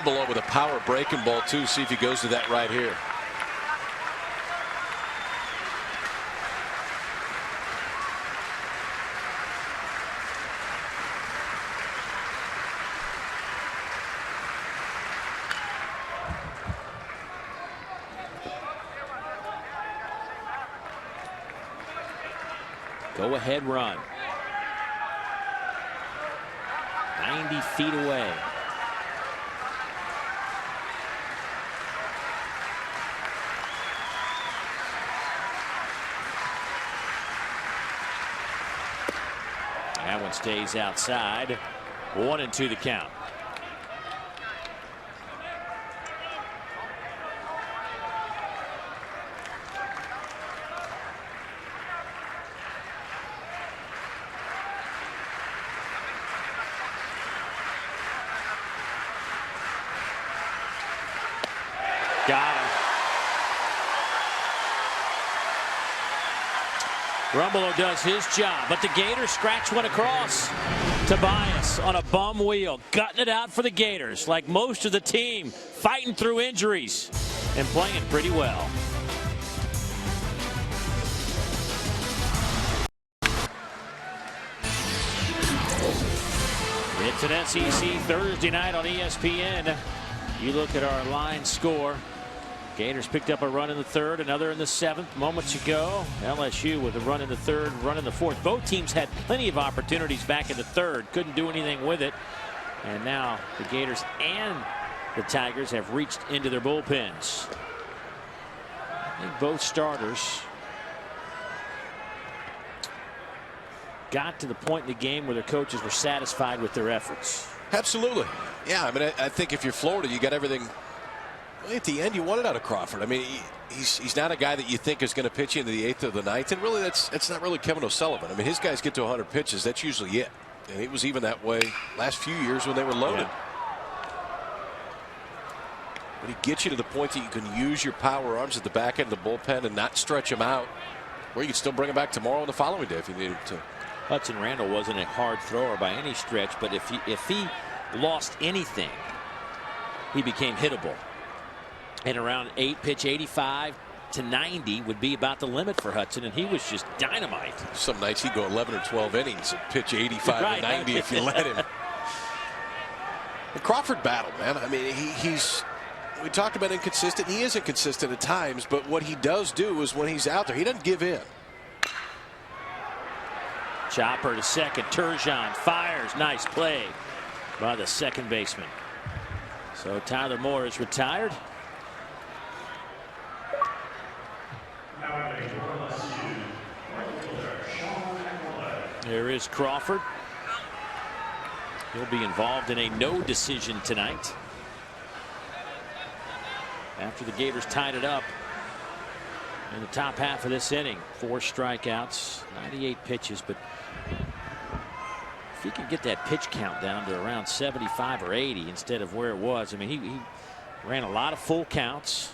Rumbelow with a power breaking ball, too. See if he goes to that right here. Go-ahead run. 90 feet away. That one stays outside. 1-2 the count. Got him. Rumbelow does his job, but the Gators scratch one across. Tobias on a bum wheel, gutting it out for the Gators, like most of the team, fighting through injuries and playing pretty well. It's an SEC Thursday night on ESPN. You look at our line score. Gators picked up a run in the third, another in the seventh moments ago. LSU with a run in the third, run in the fourth. Both teams had plenty of opportunities back in the third. Couldn't do anything with it. And now the Gators and the Tigers have reached into their bullpens. I think both starters got to the point in the game where their coaches were satisfied with their efforts. Absolutely. Yeah, I mean, I think if you're Florida, you got everything. At the end, you want it out of Crawford. I mean, he's not a guy that you think is going to pitch you into the 8th or the 9th. And really, that's not really Kevin O'Sullivan. I mean, his guys get to 100 pitches. That's usually it. And it was even that way last few years when they were loaded. Yeah. But he gets you to the point that you can use your power arms at the back end of the bullpen and not stretch them out. Or you can still bring them back tomorrow and the following day if you needed to. Hudson Randall wasn't a hard thrower by any stretch, but if he lost anything, he became hittable. And around 85 to 90 would be about the limit for Hudson, and he was just dynamite. Some nights he'd go 11 or 12 innings and pitch 85 to 90 if you let him. The Crawford battle, man. I mean, we talked about inconsistent. He is inconsistent at times, but what he does do is when he's out there, he doesn't give in. Chopper to second. Turgeon fires. Nice play by the second baseman. So Tyler Moore is retired. There is Crawford. He'll be involved in a no decision tonight after the Gators tied it up in the top half of this inning. 4 strikeouts, 98 pitches, but if he can get that pitch count down to around 75 or 80 instead of where it was. I mean, he ran a lot of full counts.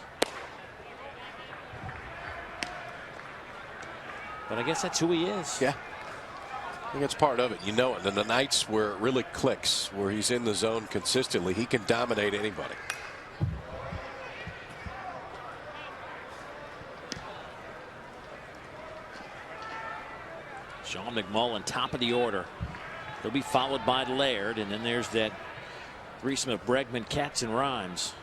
But I guess that's who he is. Yeah. I think that's part of it. You know it. And the nights where it really clicks, where he's in the zone consistently, he can dominate anybody. Sean McMullen, top of the order. He'll be followed by Laird, and then there's that threesome of Bregman, Katz, and Rhymes.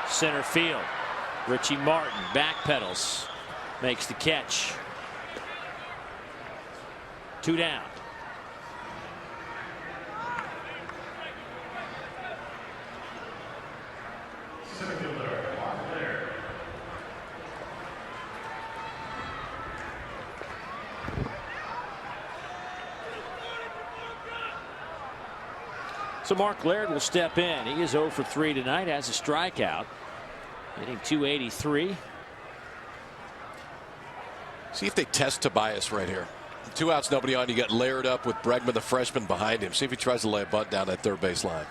Center field. Richie Martin backpedals, makes the catch. 2 down. So Mark Laird will step in. He is 0 for 3 tonight, has a strikeout. Hitting 283. See if they test Tobias right here. 2 outs, nobody on. You got Laird up with Bregman, the freshman, behind him. See if he tries to lay a bunt down that third base line.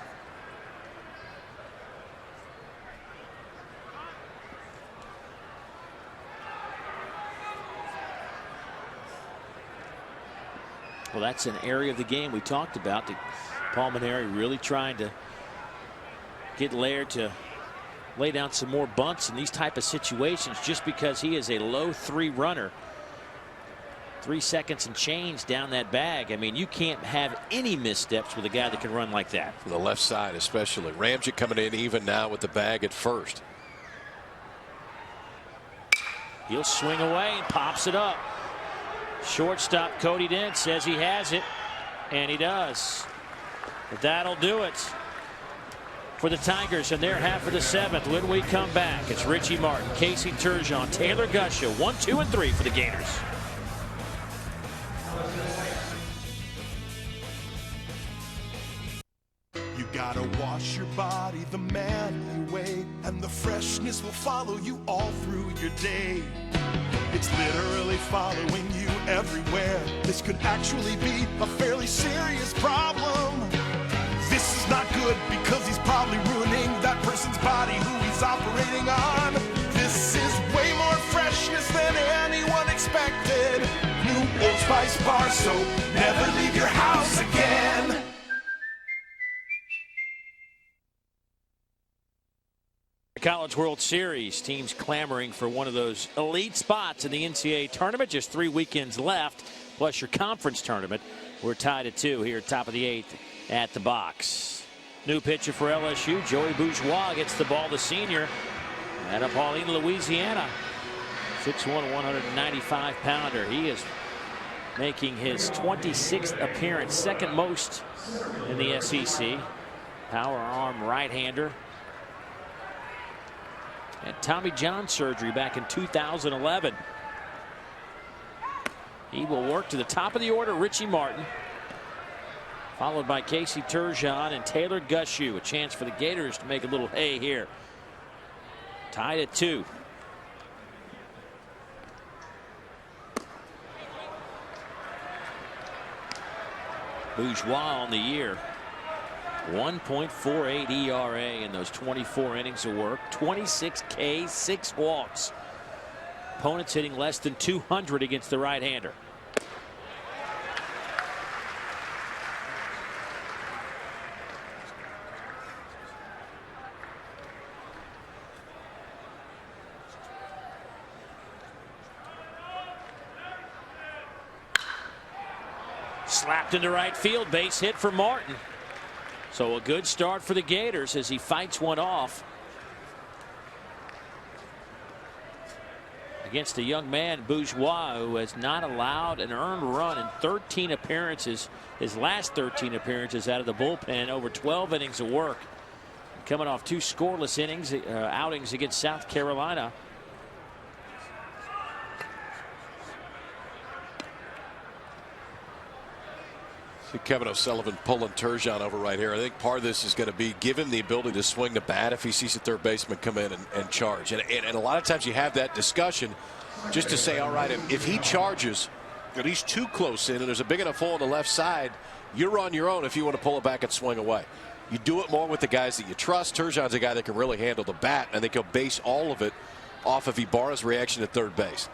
Well, that's an area of the game we talked about. Paul Mainieri really trying to get Laird to lay down some more bunts in these type of situations, just because he is a low 3 runner. 3 seconds and change down that bag. I mean, you can't have any missteps with a guy that can run like that. From the left side especially. Ramczyk coming in even now with the bag at first. He'll swing away and pops it up. Shortstop Cody Dent says he has it, and he does. But that'll do it for the Tigers in their half of the 7th. When we come back, it's Richie Martin, Casey Turgeon, Taylor Gusha, 1, 2, and 3 for the Gators. You gotta wash your body the manly way, and the freshness will follow you all through your day. It's literally following you everywhere. This could actually be a fairly serious problem. This is not good because he's probably ruining that person's body who he's operating on. This is way more freshness than anyone expected. New Old Spice bar soap, never leave your house again. College World Series, teams clamoring for one of those elite spots in the NCAA tournament. Just 3 weekends left, plus your conference tournament. We're tied at 2 here, top of the 8th at the box. New pitcher for LSU, Joey Bourgeois gets the ball, the senior, out of Pauline, Louisiana. 6'1", 195-pounder. He is making his 26th appearance, second most in the SEC. Power arm right-hander. Had Tommy John surgery back in 2011. He will work to the top of the order, Richie Martin, followed by Casey Turgeon and Taylor Gushew. A chance for the Gators to make a little hay here. Tied at 2. Bourgeois on the year. 1.48 ERA in those 24 innings of work. 26 Ks, 6 walks. Opponents hitting less than 200 against the right-hander. Slapped into right field, base hit for Martin. So a good start for the Gators as he fights one off against a young man, Bourgeois, who has not allowed an earned run in 13 appearances. His last 13 appearances out of the bullpen, over 12 innings of work. Coming off 2 scoreless outings against South Carolina. Kevin O'Sullivan pulling Turgeon over right here. I think part of this is going to be give him the ability to swing the bat if he sees a third baseman come in and charge. And a lot of times you have that discussion just to say, all right, if he charges and he's too close in and there's a big enough hole on the left side, you're on your own if you want to pull it back and swing away. You do it more with the guys that you trust. Turgeon's a guy that can really handle the bat, and I think he'll base all of it off of Ibarra's reaction at third base.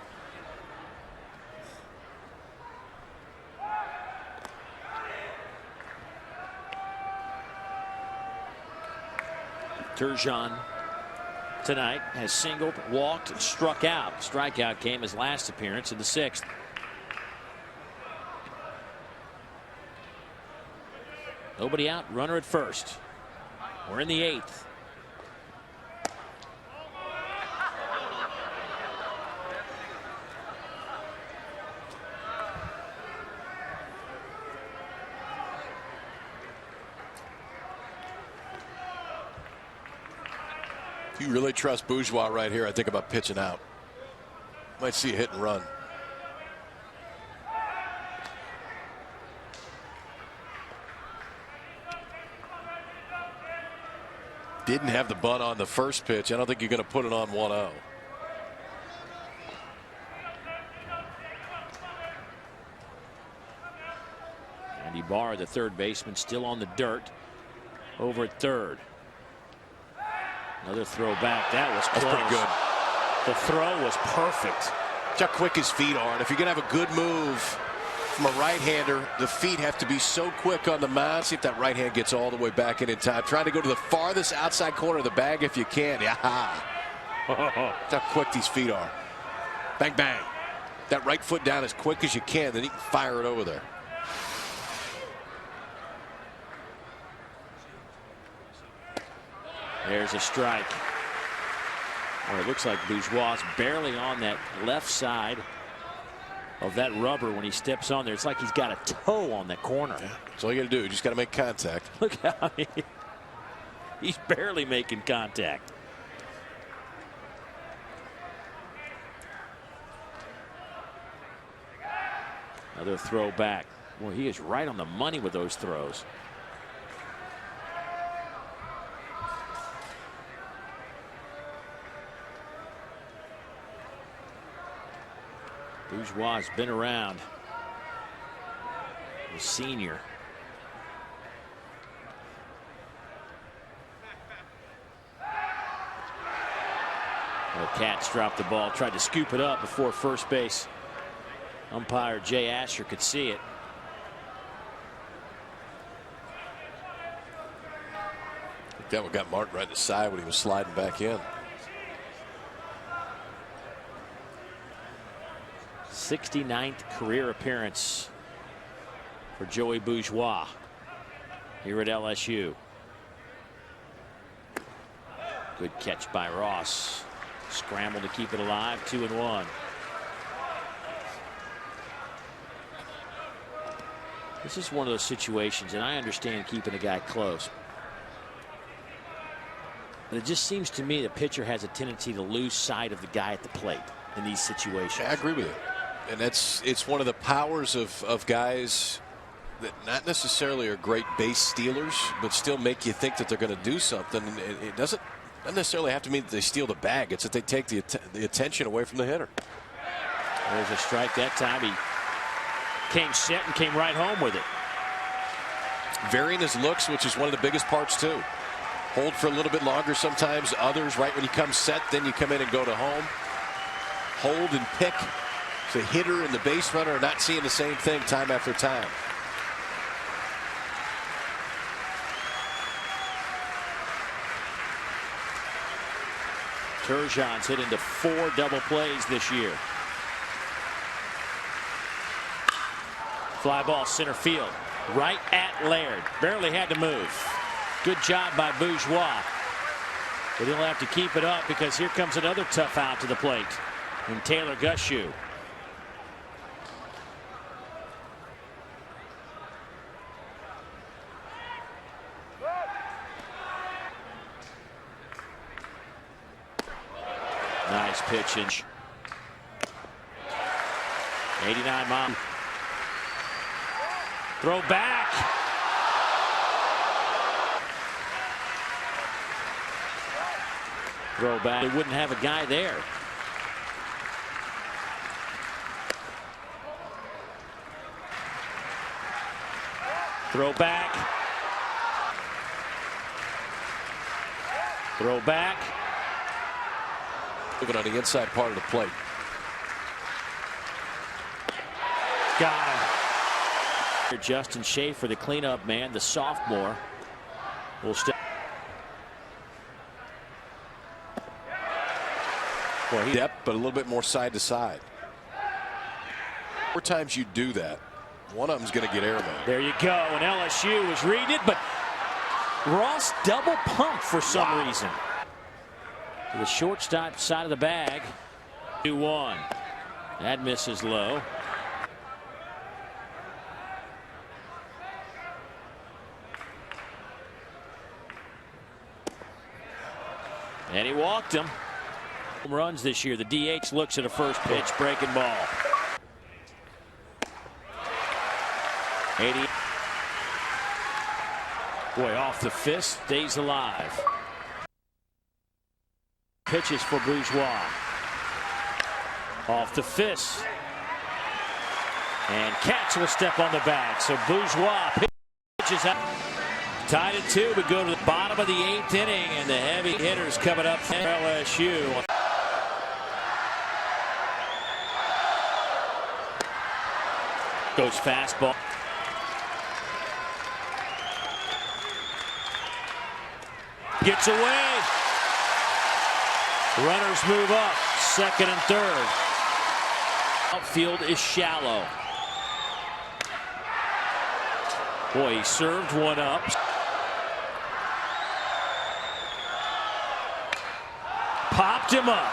Turgeon tonight has singled, walked, and struck out. Strikeout came his last appearance in the 6th. Nobody out, runner at first. We're in the 8th. If you really trust Bourgeois right here, I think about pitching out. Might see a hit and run. Didn't have the bunt on the first pitch. I don't think you're going to put it on 1-0. And Ibarra, the third baseman, still on the dirt over at third. Another throw back. That was close. That's pretty good. The throw was perfect. That's how quick his feet are. And if you're going to have a good move from a right-hander, the feet have to be so quick on the mound. See if that right hand gets all the way back in time. Trying to go to the farthest outside corner of the bag if you can. Yeah. That's how quick these feet are. Bang, bang. That right foot down as quick as you can, then you can fire it over there. There's a strike. Well, it looks like Bourgeois barely on that left side of that rubber when he steps on there. It's like he's got a toe on that corner. Yeah. That's all you got to do. You just got to make contact. Look how he's barely making contact. Another throw back. Well, he is right on the money with those throws. Bourgeois has been around. The senior. The Cats dropped the ball, tried to scoop it up before first base umpire Jay Asher could see it. I think that one got Martin right in the side when he was sliding back in. 69th career appearance for Joey Bourgeois here at LSU. Good catch by Ross. Scramble to keep it alive. 2-1. This is one of those situations, and I understand keeping a guy close. But it just seems to me the pitcher has a tendency to lose sight of the guy at the plate in these situations. I agree with you. And it's one of the powers of guys that not necessarily are great base stealers, but still make you think that they're going to do something. And it doesn't necessarily have to mean that they steal the bag. It's that they take the attention away from the hitter. There's a strike that time. He came set and came right home with it. Varying his looks, which is one of the biggest parts too. Hold for a little bit longer sometimes. Others, right when you come set, then you come in and go to home. Hold and pick. The hitter and the base runner are not seeing the same thing time after time. Turgeon's hit into 4 double plays this year. Fly ball center field. Right at Laird. Barely had to move. Good job by Bourgeois. But he'll have to keep it up because here comes another tough out to the plate in Taylor Gushew. Nice pitch. 89 mile. Throw back. Throw back. They wouldn't have a guy there. Throw back. Throw back. Moving on the inside part of the plate. Got him. Justin Schaefer, the cleanup man, the sophomore, will step. Well, depth, but a little bit more side to side. 4 times you do that, one of them's going to get airborne. There you go. And LSU was reading it, but Ross double pumped for some reason. To the shortstop side of the bag. 2-1. That misses low. And he walked him. Home runs this year. The DH looks at a first pitch, breaking ball. 80. Boy, off the fist, stays alive. Pitches for Bourgeois. Off the fist. And Katz will step on the bag. So Bourgeois pitches out. Tied at 2. We go to the bottom of the 8th inning, and the heavy hitters coming up for LSU. Goes fastball. Gets away. Runners move up. 2nd and 3rd. Outfield is shallow. Boy, he served one up. Popped him up.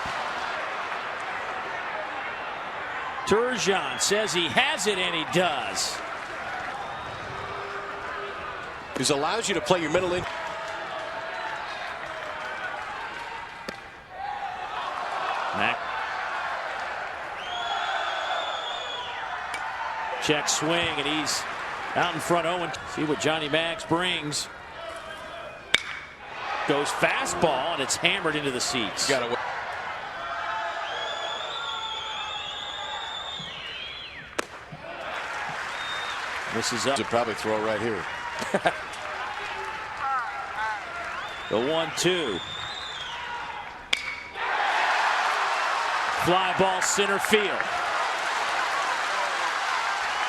Turgeon says he has it, and he does. This allows you to play your middle in. Mac. Check swing, and he's out in front. Owen. See what Johnny Max brings. Goes fastball, and it's hammered into the seats. Got it. This is up. Should probably throw right here. The 1-2. Fly ball center field.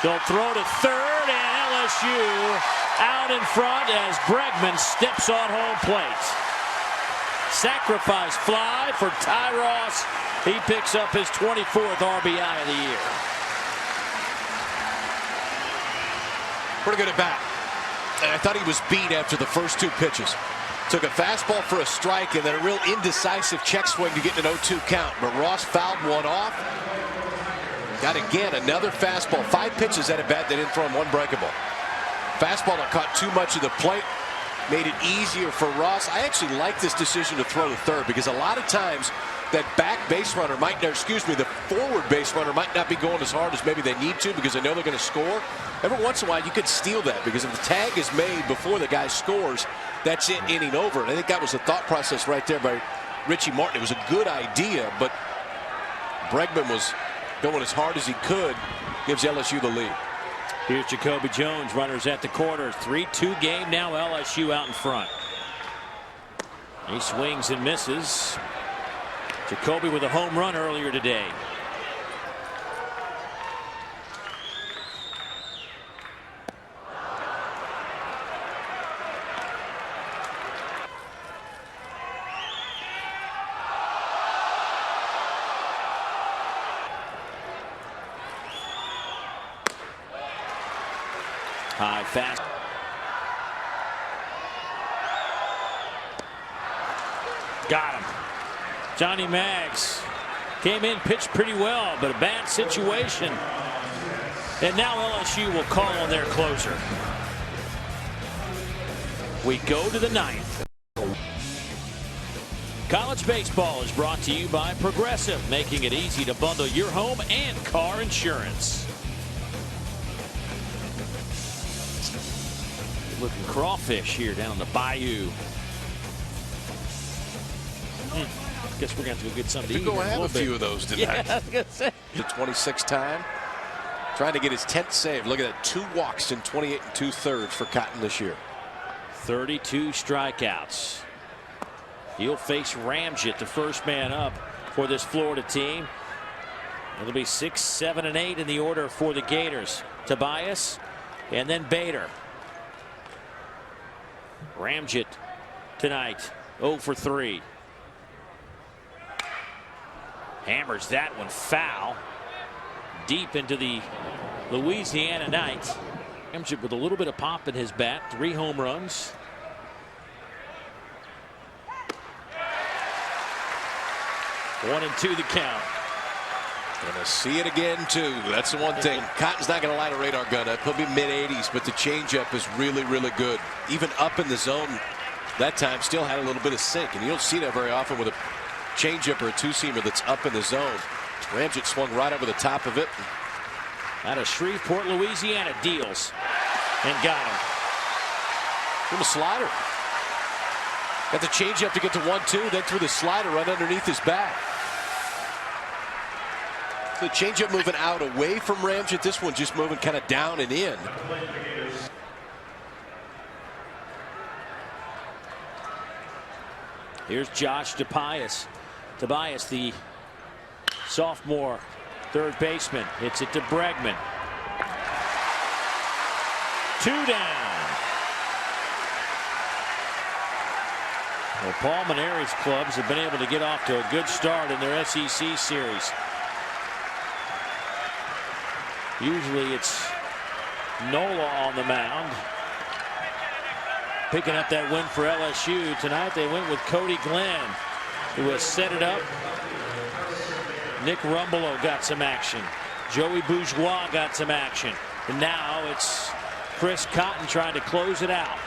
They'll throw to third, and LSU out in front as Bregman steps on home plate. Sacrifice fly for Ty Ross. He picks up his 24th RBI of the year. Pretty good at bat. And I thought he was beat after the first 2 pitches. Took a fastball for a strike and then a real indecisive check swing to get an 0-2 count. But Ross fouled one off. Got again another fastball. 5 pitches at a bat. They didn't throw him one breakable. Fastball that caught too much of the plate. Made it easier for Ross. I actually like this decision to throw to third because a lot of times that back base runner might, the forward base runner might not be going as hard as maybe they need to because they know they're going to score. Every once in a while you could steal that because if the tag is made before the guy scores, that's it, inning over. And I think that was the thought process right there by Richie Martin. It was a good idea, but Bregman was going as hard as he could. Gives LSU the lead. Here's Jacoby Jones, runners at the corner. 3-2 game now, LSU out in front. He swings and misses. Jacoby with a home run earlier today. High fast. Got him. Johnny Maggs came in, pitched pretty well, but a bad situation. And now LSU will call on their closer. We go to the 9th. College baseball is brought to you by Progressive, making it easy to bundle your home and car insurance. Looking crawfish here down the bayou. Guess we're going to have to go get something to eat. We're going to have a few of those tonight. Yeah, I was going to say. The 26th time. Trying to get his 10th save. Look at that. 2 walks in 28 2/3 for Cotton this year. 32 strikeouts. He'll face Ramjet, the first man up for this Florida team. It'll be 6, 7, and 8 in the order for the Gators. Tobias and then Bader. Ramjet tonight 0 for 3. Hammers that one foul deep into the Louisiana night. Ramjet with a little bit of pop in his bat. 3 home runs. One and 2 the count. Gonna see it again too. That's the one thing. Cotton's not gonna light a radar gun up. He'll be mid-80s, but the changeup is really, really good. Even up in the zone that time, still had a little bit of sink, and you don't see that very often with a changeup or a 2-seamer that's up in the zone. Ramjet swung right over the top of it. Out of Shreveport, Louisiana, deals and got him. From a slider. Got the changeup to get to 1-2, then threw the slider right underneath his bat. The changeup moving out away from Ramjet. This one just moving kind of down and in. Here's Josh Tobias. Tobias, the sophomore third baseman, hits it to Bregman. 2 down. Well, Paul Maneri's clubs have been able to get off to a good start in their SEC series. Usually it's Nola on the mound. Picking up that win for LSU. Tonight they went with Cody Glenn, who has set it up. Nick Rumbelow got some action. Joey Bourgeois got some action. And now it's Chris Cotton trying to close it out.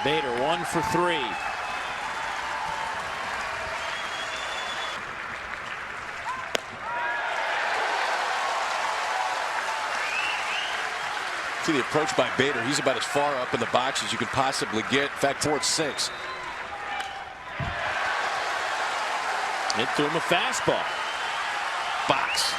Bader 1 for 3. See the approach by Bader. He's about as far up in the box as you could possibly get. In fact, towards 6. It threw him a fastball. box.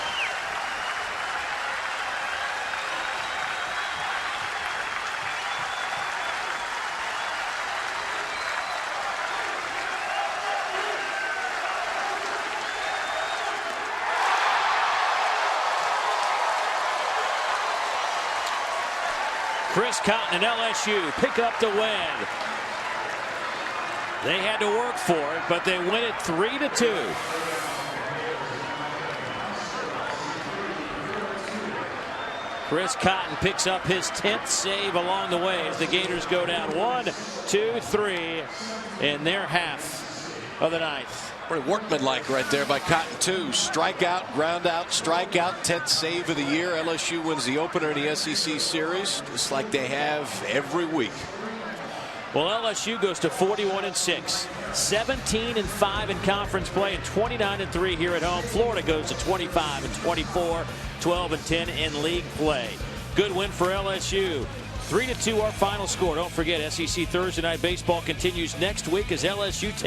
Chris Cotton and LSU pick up the win. They had to work for it, but they win it 3-2. Chris Cotton picks up his 10th save along the way as the Gators go down 1, 2, 3 in their half of the ninth. Pretty workmanlike right there by Cotton, too. Strikeout, ground out, strikeout, 10th save of the year. LSU wins the opener in the SEC series, just like they have every week. Well, LSU goes to 41-6, 17-5 in conference play, and 29-3 here at home. Florida goes to 25-24, 12-10 in league play. Good win for LSU. 3-2 our final score. Don't forget, SEC Thursday Night Baseball continues next week as LSU takes